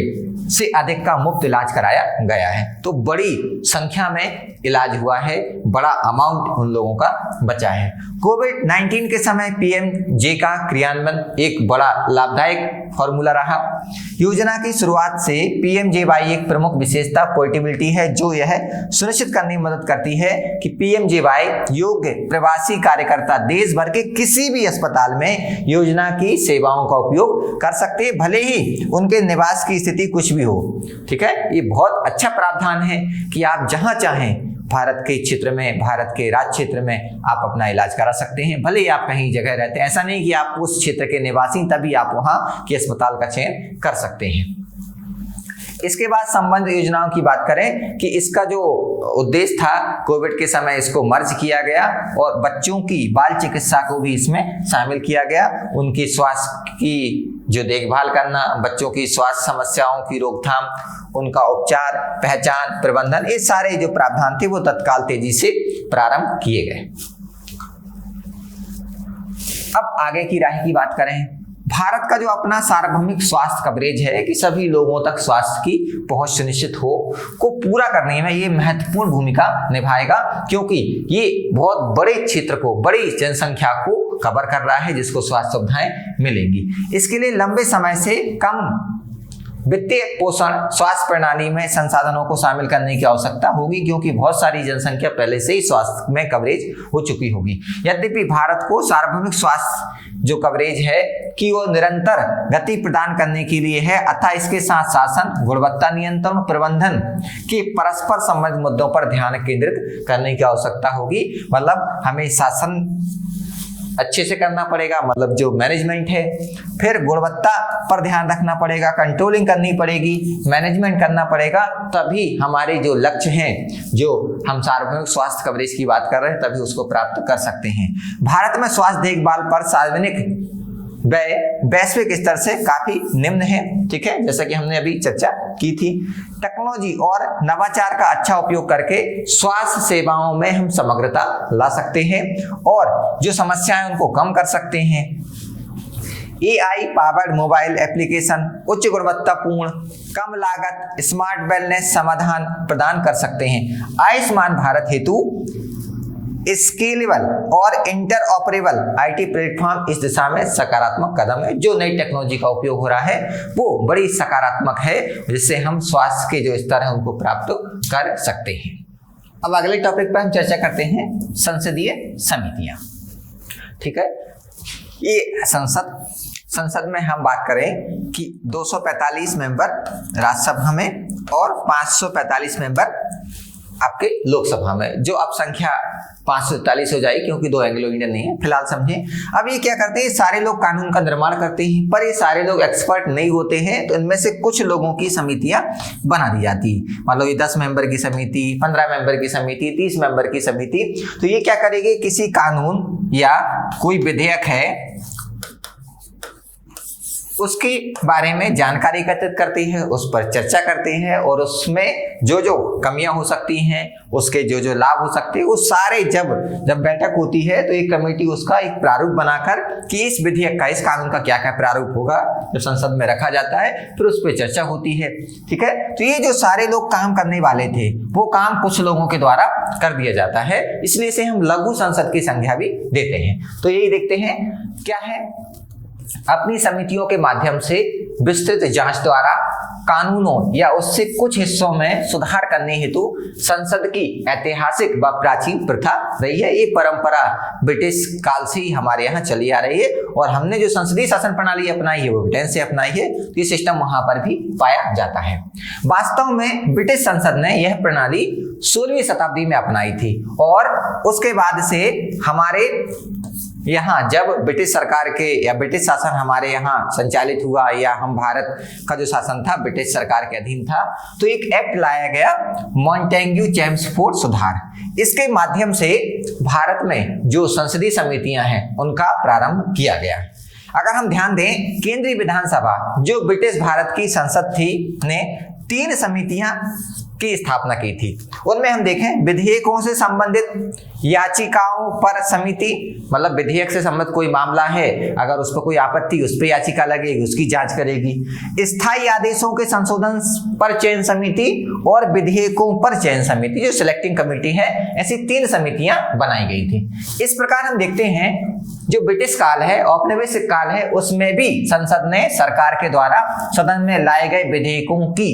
से अधिक का मुफ्त इलाज कराया गया है। तो बड़ी संख्या में इलाज हुआ है, बड़ा अमाउंट उन लोगों का बचा है। कोविड-19 के समय पीएमजे का क्रियान्वयन एक बड़ा लाभदायक फॉर्मूला रहा। योजना की शुरुआत से पीएमजेवाई एक प्रमुख विशेषता पोर्टेबिलिटी है, जो यह सुनिश्चित करने में मदद करती है कि पीएमजेवाई योग्य प्रवासी कार्यकर्ता देश भर के किसी भी अस्पताल में योजना की सेवाओं का उपयोग कर सकते हैं, भले ही उनके निवास की स्थिति कुछ भी हो। ठीक है, ये बहुत अच्छा प्रावधान है कि आप जहां चाहें भारत के क्षेत्र में, भारत के राज्य क्षेत्र में आप अपना इलाज करा सकते हैं, भले ही आप कहीं जगह रहते हैं। ऐसा नहीं कि आप उस क्षेत्र के निवासी तभी आप वहां के अस्पताल का चयन कर सकते हैं। इसके बाद संबंध योजनाओं की बात करें कि इसका जो उद्देश्य था, कोविड के समय इसको मर्ज किया गया और बच्चों की बाल चिकित्सा को भी इसमें शामिल किया गया। उनकी स्वास्थ्य की जो देखभाल करना, बच्चों की स्वास्थ्य समस्याओं की रोकथाम, उनका उपचार, पहचान, प्रबंधन, ये सारे जो प्रावधान थे वो तत्काल तेजी से प्रारंभ किए गए। अब आगे की राह की बात करें। भारत का जो अपना सार्वभौमिक स्वास्थ्य कवरेज है कि सभी लोगों तक स्वास्थ्य की पहुंच सुनिश्चित हो, को पूरा करने में ये महत्वपूर्ण भूमिका निभाएगा, क्योंकि ये बहुत बड़े क्षेत्र को, बड़ी जनसंख्या को कवर कर रहा है, जिसको स्वास्थ्य सुविधाएं मिलेंगी। इसके लिए लंबे समय से कम वित्तीय पोषण स्वास्थ्य प्रणाली में संसाधनों को शामिल करने की आवश्यकता होगी, क्योंकि बहुत सारी जनसंख्या पहले से ही स्वास्थ्य में कवरेज हो चुकी होगी। यद्यपि भारत को सार्वभौमिक स्वास्थ्य जो कवरेज है कि वो निरंतर गति प्रदान करने के लिए है, अतः इसके साथ शासन, गुणवत्ता नियंत्रण, प्रबंधन के परस्पर संबंधित मुद्दों पर ध्यान केंद्रित करने की आवश्यकता होगी। मतलब हमें शासन अच्छे से करना पड़ेगा, मतलब जो मैनेजमेंट है, फिर गुणवत्ता पर ध्यान रखना पड़ेगा, कंट्रोलिंग करनी पड़ेगी, मैनेजमेंट करना पड़ेगा, तभी हमारे जो लक्ष्य हैं, जो हम सार्वभौमिक स्वास्थ्य कवरेज की बात कर रहे हैं, तभी उसको प्राप्त कर सकते हैं। भारत में स्वास्थ्य देखभाल पर सार्वजनिक व्यय वैश्विक स्तर से काफी निम्न है। ठीक है, जैसा कि हमने अभी चर्चा की थी। टेक्नोलॉजी और नवाचार का अच्छा उपयोग करके स्वास्थ्य सेवाओं में हम समग्रता ला सकते हैं और जो समस्याएं उनको कम कर सकते हैं। AI पावर्ड मोबाइल एप्लीकेशन उच्च गुणवत्तापूर्ण, कम लागत, स्मार्ट वेलनेस समाधान प्रदान कर सकते हैं। आयुष्मान भारत हेतु स्केलेबल और इंटरऑपरेबल IT प्लेटफॉर्म इस दिशा में सकारात्मक कदम है। जो नई टेक्नोलॉजी का उपयोग हो रहा है वो बड़ी सकारात्मक है, जिससे हम स्वास्थ्य के जो स्तर है उनको प्राप्त कर सकते हैं। अब अगले टॉपिक पर हम चर्चा करते हैं संसदीय समितियां। ठीक है, ये संसद में हम बात करें कि 245 मेंबर राज्यसभा में और 545 मेंबर आपके लोकसभा में, जो अब संख्या 543 हो जाएगी क्योंकि 2 एंग्लो इंडियन नहीं है, फिलहाल समझें। अब ये क्या करते हैं, सारे लोग कानून का निर्माण करते हैं, पर ये सारे लोग एक्सपर्ट नहीं होते हैं, तो इनमें से कुछ लोगों की समितियां बना दी जाती, मतलब ये 10 मेंबर की समिति, 15 मेंबर की समिति, 30 मेंबर की समिति। तो ये क्या करेगी, किसी कानून या कोई विधेयक है उसके बारे में जानकारी एकत्रित करती है, उस पर चर्चा करती है और उसमें जो जो कमियां हो सकती हैं, उसके जो जो लाभ हो सकते हैं, वो सारे जब बैठक होती है तो एक कमेटी उसका एक प्रारूप बनाकर कि इस विधेयक का, इस कानून का क्या क्या प्रारूप होगा, जब संसद में रखा जाता है फिर उस पर चर्चा होती है। ठीक है, तो ये जो सारे लोग काम करने वाले थे वो काम कुछ लोगों के द्वारा कर दिया जाता है, इसलिए से हम लघु संसद की संज्ञा भी देते हैं। तो यही देखते हैं क्या है, अपनी समितियों के माध्यम से विस्तृत जांच द्वारा कानूनों या उससे कुछ हिस्सों में सुधार करने हेतु संसद की ऐतिहासिक व प्राचीन प्रथा रही है। ये परंपरा ब्रिटिश काल से ही हमारे यहाँ चली आ रही है और हमने जो संसदीय शासन प्रणाली अपनाई है वो ब्रिटेन से अपनाई है, तो ये सिस्टम वहां पर भी पाया जाता है। वास्तव में ब्रिटिश संसद ने यह प्रणाली 16वीं शताब्दी में अपनाई थी और उसके बाद से हमारे यहाँ जब ब्रिटिश सरकार के या ब्रिटिश शासन हमारे यहाँ संचालित हुआ, या हम भारत का जो शासन था ब्रिटिश सरकार के अधीन था, तो एक एक्ट लाया गया, मॉन्टेग्यू चेम्सफोर्ड सुधार। इसके माध्यम से भारत में जो संसदीय समितियां हैं उनका प्रारंभ किया गया। अगर हम ध्यान दें, केंद्रीय विधानसभा जो ब्रिटिश भारत की संसद थी ने 3 समितियां की स्थापना की थी। उनमें हम देखें विधेयकों से संबंधित याचिकाओं पर समिति, मतलब विधेयक से संबंधित कोई मामला है, अगर उस पर कोई आपत्ति, उस पर याचिका लगेगी, उसकी जांच करेगी। स्थायी आदेशों के संशोधन पर चयन समिति और विधेयकों पर चयन समिति जो सिलेक्टिंग कमेटी है, ऐसी 3 समितियां बनाई गई थी। इस प्रकार हम देखते हैं जो ब्रिटिश काल है, औपनिवेशिक काल है, उसमें भी संसद ने सरकार के द्वारा सदन में लाए गए विधेयकों की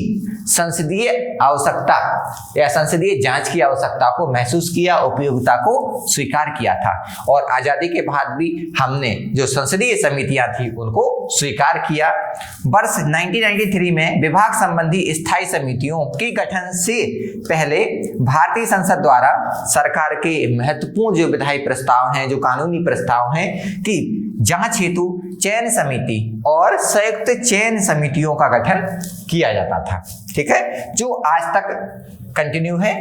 संसदीय आवश्यकता या संसदीय जांच की आवश्यकता को महसूस किया, उपयोगिता को स्वीकार किया था। और आजादी के बाद भी हमने जो संसदीय समितियां थी उनको स्वीकार किया। वर्ष 1993 में विभाग संबंधी स्थायी समितियों के गठन से पहले भारतीय संसद द्वारा सरकार के महत्वपूर्ण जो विधायी प्रस्ताव हैं, जो कानूनी प्रस्ताव हैं की जांच हेतु चयन समिति और संयुक्त चयन समितियों का गठन किया जाता था। ठीक है, जो आज तक कंटिन्यू है।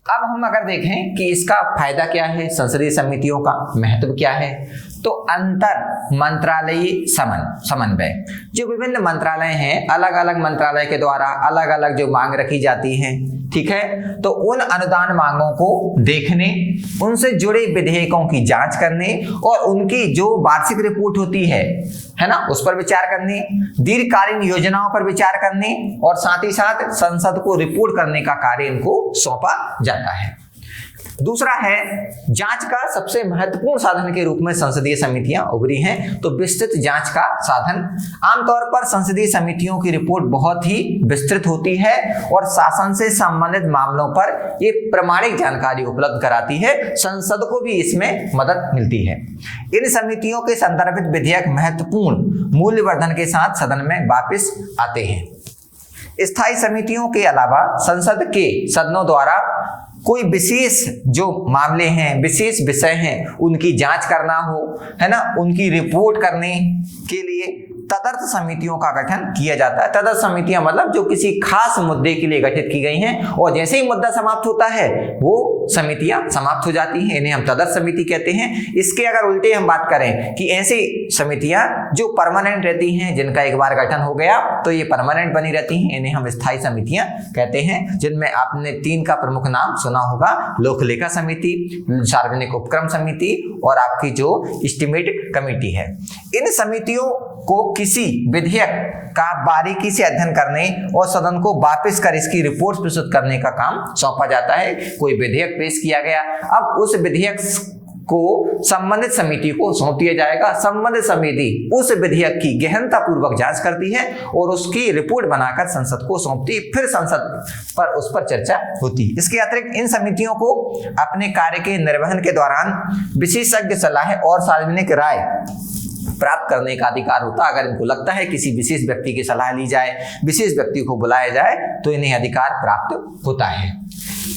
अब हम अगर देखें कि इसका फायदा क्या है, संसदीय समितियों का महत्व क्या है, तो अंतर मंत्रालयीय समन्वय, जो विभिन्न मंत्रालय हैं, अलग अलग मंत्रालय के द्वारा अलग अलग जो मांग रखी जाती है, ठीक है, तो उन अनुदान मांगों को देखने, उनसे जुड़े विधेयकों की जांच करने और उनकी जो वार्षिक रिपोर्ट होती है ना, उस पर विचार करने, दीर्घकालीन योजनाओं पर विचार करने और साथ ही साथ संसद को रिपोर्ट करने का कार्य इनको सौंपा जाता है। दूसरा है जांच का सबसे महत्वपूर्ण साधन के रूप में संसदीय समितियां उभरी हैं। तो विस्तृत जांच का साधन, आमतौर पर संसदीय समितियों की रिपोर्ट बहुत ही विस्तृत होती है और शासन से संबंधित मामलों पर ये प्रामाणिक जानकारी उपलब्ध कराती है, संसद को भी इसमें मदद मिलती है। इन समितियों के संदर्भित विधेयक महत्वपूर्ण मूल्यवर्धन के साथ सदन में वापस आते हैं। स्थायी समितियों के अलावा संसद के सदनों द्वारा कोई विशेष जो मामले हैं, विशेष विषय हैं, उनकी जांच करना हो, है ना, उनकी रिपोर्ट करने के लिए तदर्थ समितियों का गठन किया जाता है। तदर्थ समितियां मतलब जो किसी खास मुद्दे के लिए गठित की गई हैं और जैसे ही मुद्दा समाप्त होता है वो समितियां समाप्त हो जाती हैं, इन्हें हम तदर्थ समिति कहते हैं। इसके अगर उल्टे हम बात करें कि ऐसी समितियां जो परमानेंट रहती हैं, जिनका एक बार गठन हो गया तो ये परमानेंट बनी रहती हैं, इन्हें हम स्थायी समितियां कहते हैं, जिनमें आपने 3 का प्रमुख नाम सुना होगा, लोक लेखा समिति, सार्वजनिक उपक्रम समिति और आपकी जो एस्टिमेट कमेटी है। इन समितियों को किसी विधेयक का बारीकी से अध्ययन करने और सदन को वापस कर इसकी रिपोर्ट प्रस्तुत करने का काम सौंपा जाता है। कोई विधेयक पेश किया गया, अब उस विधेयक को संबंधित समिति को सौंप दिया जाएगा। संबंधित समिति उस विधेयक की गहनता पूर्वक जांच करती है और उसकी रिपोर्ट बनाकर संसद को सौंपती है, फिर संसद पर उस पर चर्चा होती है। इसके अतिरिक्त इन समितियों को अपने कार्य के निर्वहन के दौरान विशेषज्ञ सलाह और सार्वजनिक राय प्राप्त करने का अधिकार होता है। अगर इनको लगता है किसी विशेष व्यक्ति की सलाह ली जाए, विशेष व्यक्ति को बुलाया जाए, तो इन्हें अधिकार प्राप्त होता है।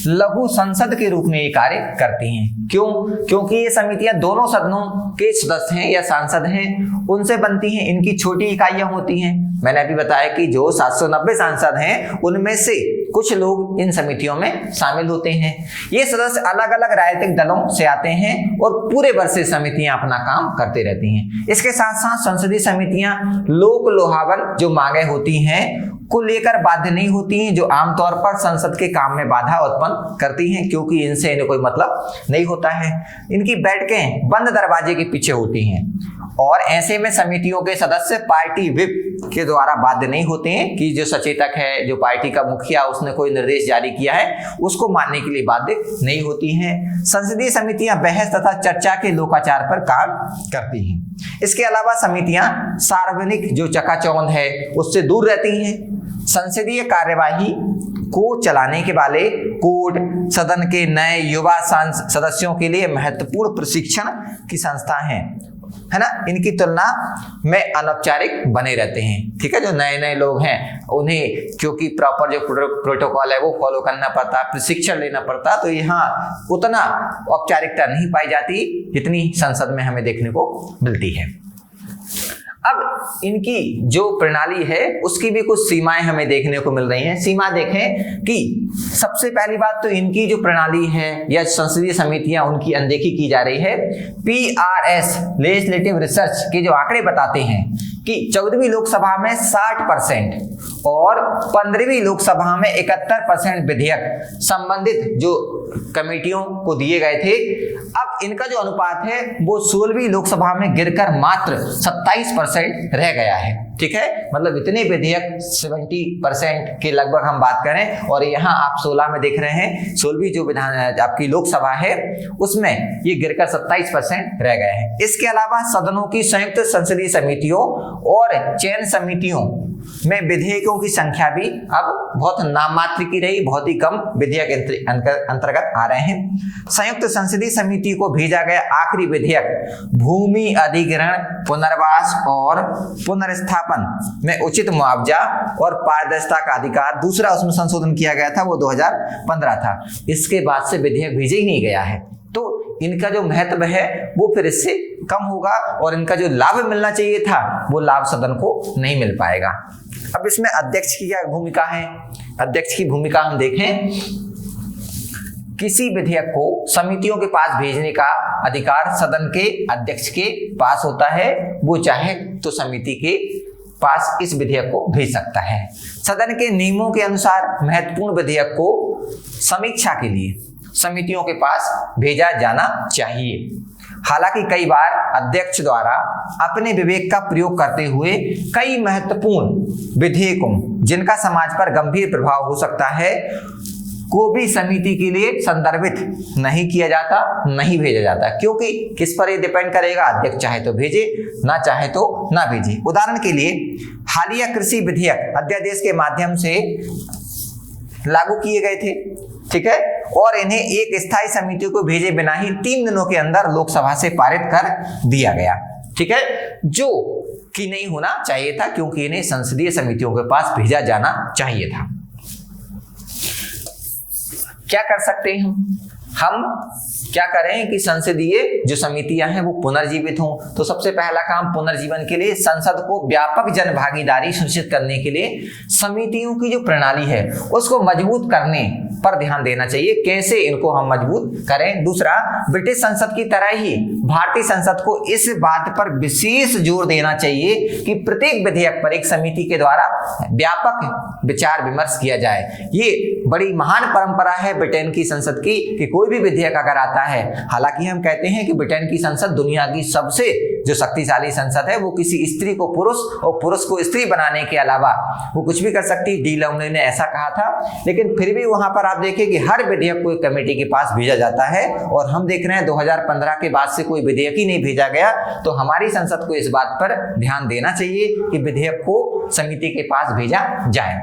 लघु संसद के रूप में ये कार्य करती हैं। क्यों? क्योंकि ये समितियां दोनों सदनों के सदस्य हैं या सांसद हैं, उनसे बनती हैं। इनकी छोटी इकाइयां होती हैं। मैंने अभी बताया कि जो 790 सांसद हैं उनमें से कुछ लोग इन समितियों में शामिल होते हैं। ये सदस्य अलग अलग राजनीतिक दलों से आते हैं और पूरे वर्ष से समितियां अपना काम करते रहती हैं। इसके साथ साथ संसदीय समितियां लोक लोहावन जो मांगे होती हैं को लेकर बाध्य नहीं होती हैं, जो आमतौर पर संसद के काम में बाधा उत्पन्न करती हैं, क्योंकि इनसे इन्हें कोई मतलब नहीं होता है। इनकी बैठकें बंद दरवाजे के पीछे होती हैं और ऐसे में समितियों के सदस्य पार्टी व्हिप के द्वारा बाध्य नहीं होते हैं कि जो सचेतक है, जो पार्टी का मुखिया, उसने कोई निर्देश जारी किया है उसको मानने के लिए बाध्य नहीं होती हैं। संसदीय समितियां बहस तथा चर्चा के लोकाचार पर काम करती हैं। इसके अलावा समितियां सार्वजनिक जो चकाचौंध है उससे दूर रहती हैं। संसदीय कार्यवाही को चलाने के वाले कोड सदन के नए युवा सदस्यों के लिए महत्वपूर्ण प्रशिक्षण की संस्था है ना, इनकी तुलना में अनौपचारिक बने रहते हैं। ठीक है, जो नए नए लोग हैं उन्हें क्योंकि प्रॉपर जो प्रोटोकॉल है वो फॉलो करना पड़ता है, प्रशिक्षण लेना पड़ता है, तो यहाँ उतना औपचारिकता नहीं पाई जाती जितनी संसद में हमें देखने को मिलती है। अब इनकी जो प्रणाली है उसकी भी कुछ सीमाएं हमें देखने को मिल रही हैं। सीमा देखें कि सबसे पहली बात तो इनकी जो प्रणाली है या संसदीय समितियां उनकी अनदेखी की जा रही है। PRS लेजिस्लेटिव रिसर्च के जो आंकड़े बताते हैं कि 14वीं लोकसभा में 60% और 15वीं लोकसभा में 71% विधेयक संबंधित जो कमेटियों को दिए गए थे। अब इनका जो अनुपात है वो 16वीं लोकसभा में गिरकर मात्र 27% रह गया है। ठीक है, मतलब इतने विधेयक 70% के लगभग हम बात करें, और यहाँ आप 16 में देख रहे हैं 16वीं जो विधान आपकी लोकसभा है उसमें ये गिरकर 27% रह गए हैं। इसके अलावा सदनों की संयुक्त संसदीय समितियों और चयन समितियों में विधेयकों की संख्या भी अब बहुत नाममात्र की रही, बहुत ही कम विधेयक अंतर्गत आ रहे हैं। संयुक्त संसदीय समिति को भेजा गया आखिरी विधेयक भूमि अधिग्रहण, पुनर्वास और पुनर्स्थापन में उचित मुआवजा और पारदर्शिता का अधिकार, दूसरा उसमें संशोधन किया गया था वो 2015 था। इसके बाद से विधेयक भेजा ही नहीं गया है, तो इनका जो महत्व है वो फिर इससे कम होगा और इनका जो लाभ मिलना चाहिए था वो लाभ सदन को नहीं मिल पाएगा। अब इसमें अध्यक्ष की क्या भूमिका है? अध्यक्ष की भूमिका हम देखें, किसी विधेयक को समितियों के पास भेजने का अधिकार सदन के अध्यक्ष के पास होता है। वो चाहे तो समिति के पास इस विधेयक को भेज सकता है। सदन के नियमों के अनुसार महत्वपूर्ण विधेयक को समीक्षा के लिए समितियों के पास भेजा जाना चाहिए। हालांकि कई बार अध्यक्ष द्वारा अपने विवेक का प्रयोग करते हुए कई महत्वपूर्ण विधेयकों जिनका समाज पर गंभीर प्रभाव हो सकता है को भी समिति के लिए संदर्भित नहीं किया जाता, नहीं भेजा जाता, क्योंकि किस पर ये डिपेंड करेगा, अध्यक्ष चाहे तो भेजे, ना चाहे तो ना भेजे। उदाहरण के लिए हालिया कृषि विधेयक अध्यादेश के माध्यम से लागू किए गए थे, ठीक है, और इन्हें एक स्थायी समिति को भेजे बिना ही 3 दिनों के अंदर लोकसभा से पारित कर दिया गया। ठीक है, जो कि नहीं होना चाहिए था, क्योंकि इन्हें संसदीय समितियों के पास भेजा जाना चाहिए था। क्या कर सकते हैं हम क्या करें कि संसदीय जो समितियां हैं वो पुनर्जीवित हों। तो सबसे पहला काम पुनर्जीवन के लिए संसद को व्यापक जन भागीदारी सुनिश्चित करने के लिए समितियों की जो प्रणाली है उसको मजबूत करने पर ध्यान देना चाहिए। कैसे इनको हम मजबूत करें? दूसरा, ब्रिटिश संसद की तरह ही भारतीय संसद को इस बात पर विशेष जोर देना चाहिए कि प्रत्येक विधेयक पर एक समिति के द्वारा व्यापक विचार विमर्श किया जाए। ये बड़ी महान परंपरा है ब्रिटेन की संसद की कि कोई भी विधेयक अगर आता है, हालांकि हम कहते हैं कि ब्रिटेन की संसद दुनिया की सबसे जो शक्तिशाली संसद है, वो किसी स्त्री को पुरुष और पुरुष को स्त्री बनाने के अलावा वो कुछ भी कर सकती। डी लौने ने ऐसा कहा था, लेकिन फिर भी वहां पर आप देखें कि हर विधेयक को एक कमेटी के पास भेजा जाता है, और हम देख रहे हैं 2015 के बाद से कोई विधेयक ही नहीं भेजा गया। तो हमारी संसद को इस बात पर ध्यान देना चाहिए कि विधेयक को समिति के पास भेजा जाए।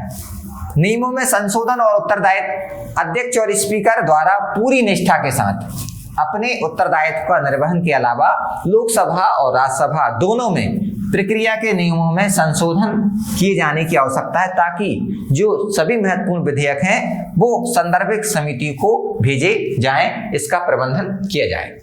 नियमों में संशोधन और उत्तरदायित्व अध्यक्ष और स्पीकर द्वारा पूरी निष्ठा के साथ अपने उत्तरदायित्व का निर्वहन के अलावा लोकसभा और राज्यसभा दोनों में प्रक्रिया के नियमों में संशोधन किए जाने की आवश्यकता है, ताकि जो सभी महत्वपूर्ण विधेयक हैं वो संदर्भित समिति को भेजे जाएं, इसका प्रबंधन किया जाए।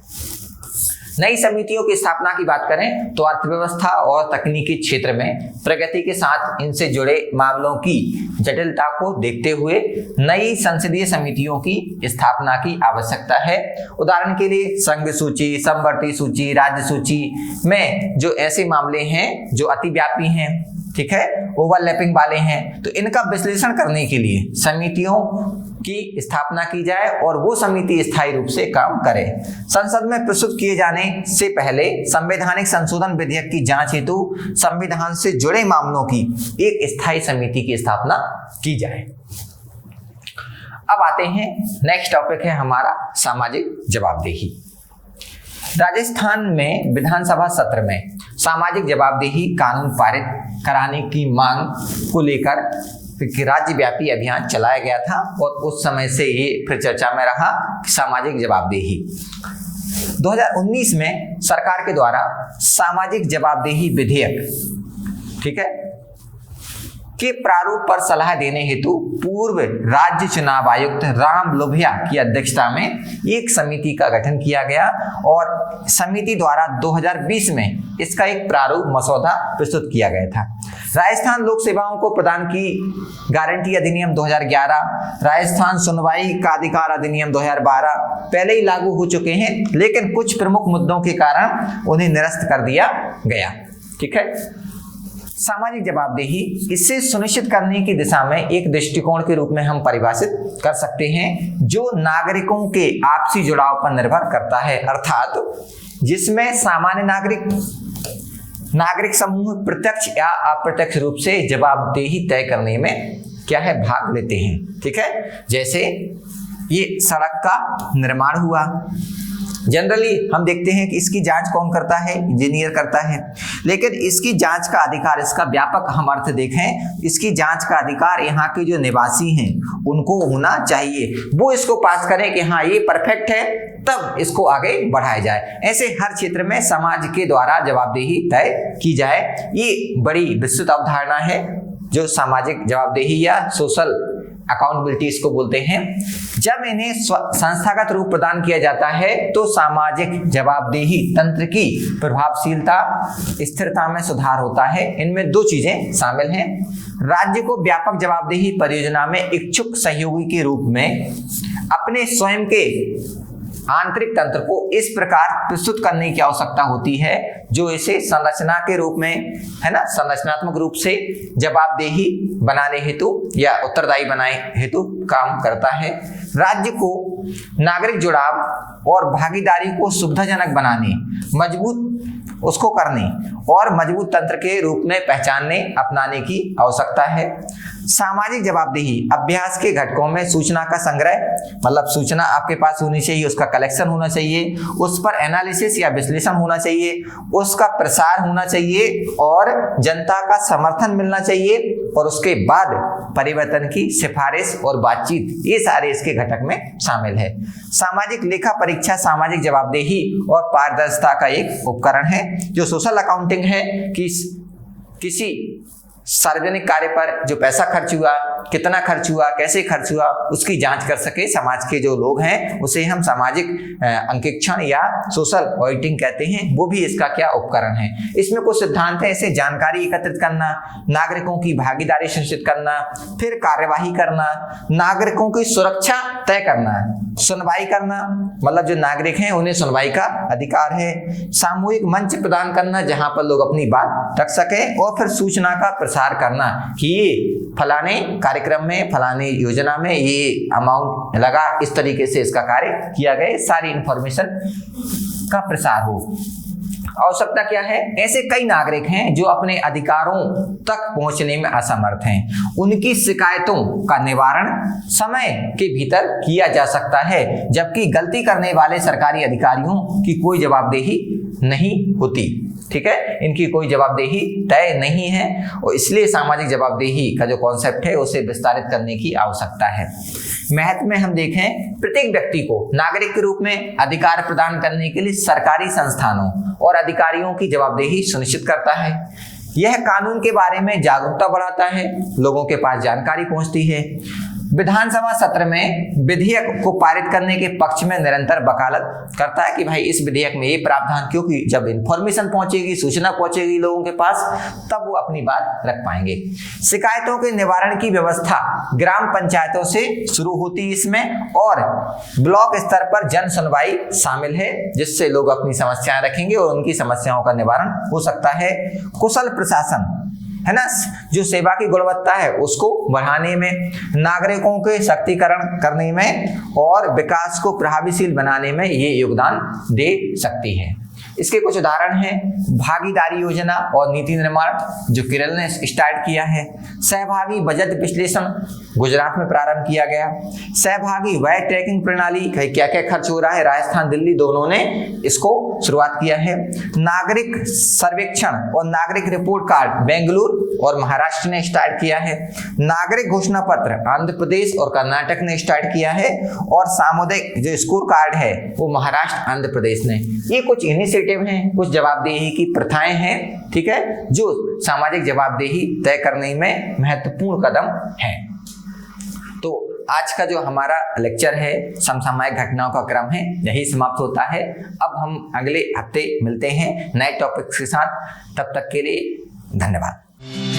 नई समितियों की स्थापना की बात करें तो अर्थव्यवस्था और तकनीकी क्षेत्र में प्रगति के साथ इनसे जुड़े मामलों की जटिलता को देखते हुए नई संसदीय समितियों की स्थापना की आवश्यकता है। उदाहरण के लिए संघ सूची, समवर्ती सूची, राज्य सूची में जो ऐसे मामले हैं जो अतिव्यापी हैं, ठीक है, ओवरलैपिंग वाले हैं, तो इनका विश्लेषण करने के लिए समितियों की स्थापना की जाए और वो समिति स्थायी रूप से काम करे। संसद में प्रस्तुत किए जाने से पहले संवैधानिक संशोधन विधेयक की जांच हेतु संविधान से जुड़े मामलों की एक स्थायी समिति की स्थापना की जाए। अब आते हैं, नेक्स्ट टॉपिक है हमारा सामाजिक जवाबदेही। राजस्थान में विधानसभा सत्र में सामाजिक जवाबदेही कानून पारित कराने की मांग को लेकर राज्यव्यापी अभियान चलाया गया था, और उस समय से ये फिर चर्चा में रहा सामाजिक जवाबदेही। 2019 में सरकार के द्वारा सामाजिक जवाबदेही विधेयक, ठीक है, के प्रारूप पर सलाह देने हेतु पूर्व राज्य चुनाव आयुक्त राम लोभिया की अध्यक्षता में एक समिति का गठन किया गया और समिति द्वारा 2020 में इसका एक प्रारूप मसौदा प्रस्तुत किया गया था। राजस्थान लोक सेवाओं को प्रदान की गारंटी अधिनियम 2011, राजस्थान सुनवाई का अधिकार अधिनियम 2012 पहले ही लागू हो चुके हैं, लेकिन कुछ प्रमुख मुद्दों के कारण उन्हें निरस्त कर दिया गया। ठीक है। सामाजिक जवाबदेही इसे सुनिश्चित करने की दिशा में एक दृष्टिकोण के रूप में हम परिभाषित कर सकते हैं जो नागरिकों के आपसी जुड़ाव पर निर्भर करता है, अर्थात जिसमें सामान्य नागरिक समूह प्रत्यक्ष या अप्रत्यक्ष रूप से जवाबदेही तय करने में क्या है भाग लेते हैं। ठीक है। जैसे ये सड़क का निर्माण हुआ, जनरली हम देखते हैं कि इसकी जांच कौन करता है, इंजीनियर करता है, लेकिन इसकी जांच का अधिकार, इसका व्यापक हम अर्थ देखें, इसकी जांच का अधिकार यहाँ के जो निवासी हैं उनको होना चाहिए। वो इसको पास करें कि हाँ ये परफेक्ट है, तब इसको आगे बढ़ाया जाए। ऐसे हर क्षेत्र में समाज के द्वारा जवाबदेही तय की जाए। ये बड़ी विस्तृत अवधारणा है जो सामाजिक जवाबदेही या सोशल अकाउंटेबिलिटी इसको बोलते हैं। जब इन्हें संस्थागत रूप प्रदान किया जाता है तो सामाजिक जवाबदेही तंत्र की प्रभावशीलता, स्थिरता में सुधार होता है। इनमें दो चीजें शामिल हैं। राज्य को व्यापक जवाबदेही परियोजना में इच्छुक सहयोगी के रूप में अपने स्वयं के आंतरिक तंत्र को इस प्रकार प्रस्तुत करने की आवश्यकता होती है जो इसे संरचना के रूप में, है ना, संरचनात्मक रूप से जवाबदेही बनाने हेतु या उत्तरदायी बनाने हेतु काम करता है। राज्य को नागरिक जुड़ाव और भागीदारी को सुविधाजनक बनाने, मजबूत उसको करने और मजबूत तंत्र के रूप में पहचानने अपनाने की आवश्यकता है। सामाजिक जवाबदेही अभ्यास के घटकों में सूचना का संग्रह, मतलब सूचना आपके पास होनी चाहिए, उसका कलेक्शन होना चाहिए, उस पर एनालिसिस या विश्लेषण होना चाहिए, उसका प्रसार होना चाहिए और जनता का समर्थन मिलना चाहिए और उसके बाद परिवर्तन की सिफारिश और बातचीत, ये सारे इसके घटक में शामिल है। सामाजिक लेखा परीक्षा सामाजिक जवाबदेही और पारदर्शिता का एक उपकरण है जो सोशल अकाउंटिंग है कि किसी सार्वजनिक कार्य पर जो पैसा खर्च हुआ, कितना खर्च हुआ, कैसे खर्च हुआ, उसकी जांच कर सके समाज के जो लोग हैं, उसे हम सामाजिक अंकेक्षण या सोशल ऑडिटिंग कहते हैं। वो भी इसका क्या उपकरण है। इसमें कुछ सिद्धांत है, ऐसे जानकारी एकत्रित करना, नागरिकों की भागीदारी सुनिश्चित करना, फिर कार्यवाही करना, नागरिकों की सुरक्षा तय करना, सुनवाई करना, मतलब जो नागरिक हैं उन्हें सुनवाई का अधिकार है, सामूहिक मंच प्रदान करना जहां पर लोग अपनी बात रख सके और फिर सूचना का प्रसार करना कि ये फलाने कार्यक्रम में, फलाने योजना में ये अमाउंट लगा, इस तरीके से इसका कार्य किया गया, सारी इंफॉर्मेशन का प्रसार हो। आवश्यकता क्या है? ऐसे कई नागरिक हैं जो अपने अधिकारों तक पहुंचने में असमर्थ हैं। उनकी शिकायतों का निवारण समय के भीतर किया जा सकता है, जबकि गलती करने वाले सरकारी अधिकारियों की कोई जवाबदेही नहीं होती। ठीक है, इनकी कोई जवाबदेही तय नहीं है और इसलिए सामाजिक जवाबदेही का जो कॉन्सेप्ट है उसे विस्तारित करने की आवश्यकता है। महत्व में हम देखें, प्रत्येक व्यक्ति को नागरिक के रूप में अधिकार प्रदान करने के लिए सरकारी संस्थानों और अधिकारियों की जवाबदेही सुनिश्चित करता है। यह कानून के बारे में जागरूकता बढ़ाता है, लोगों के पास जानकारी पहुंचती है। विधानसभा सत्र में विधेयक को पारित करने के पक्ष में निरंतर वकालत करता है कि भाई इस विधेयक में ये प्रावधान, क्योंकि जब इंफॉर्मेशन पहुंचेगी, सूचना पहुंचेगी लोगों के पास, तब वो अपनी बात रख पाएंगे। शिकायतों के निवारण की व्यवस्था ग्राम पंचायतों से शुरू होती है इसमें, और ब्लॉक स्तर पर जन सुनवाई शामिल है जिससे लोग अपनी समस्याएं रखेंगे और उनकी समस्याओं का निवारण हो सकता है। कुशल प्रशासन, है ना, जो सेवा की गुणवत्ता है उसको बढ़ाने में, नागरिकों के सशक्तिकरण करने में और विकास को प्रभावशील बनाने में ये योगदान दे सकती है। इसके कुछ उदाहरण हैं, भागीदारी योजना और नीति निर्माण जो केरल ने स्टार्ट किया है। सहभागी बजट विश्लेषण गुजरात में प्रारंभ किया गया। सहभागी व्यय ट्रैकिंग प्रणाली, क्या क्या खर्च हो रहा है, राजस्थान दिल्ली दोनों ने इसको शुरुआत किया है। नागरिक सर्वेक्षण और नागरिक रिपोर्ट कार्ड बेंगलुरु और महाराष्ट्र ने स्टार्ट किया है। नागरिक घोषणा पत्र आंध्र प्रदेश और कर्नाटक ने स्टार्ट किया है, और सामुदायिक जो स्कोर कार्ड है वो महाराष्ट्र आंध्र प्रदेश ने। ये कुछ इनिशिएटिव इनिशिएटिव हैं, कुछ जवाबदेही की प्रथाएं हैं, ठीक है, जो सामाजिक जवाबदेही तय करने में महत्वपूर्ण कदम है। तो आज का जो हमारा लेक्चर है समसामयिक घटनाओं का क्रम है यही समाप्त होता है। अब हम अगले हफ्ते मिलते हैं नए टॉपिक्स के साथ। तब तक के लिए धन्यवाद।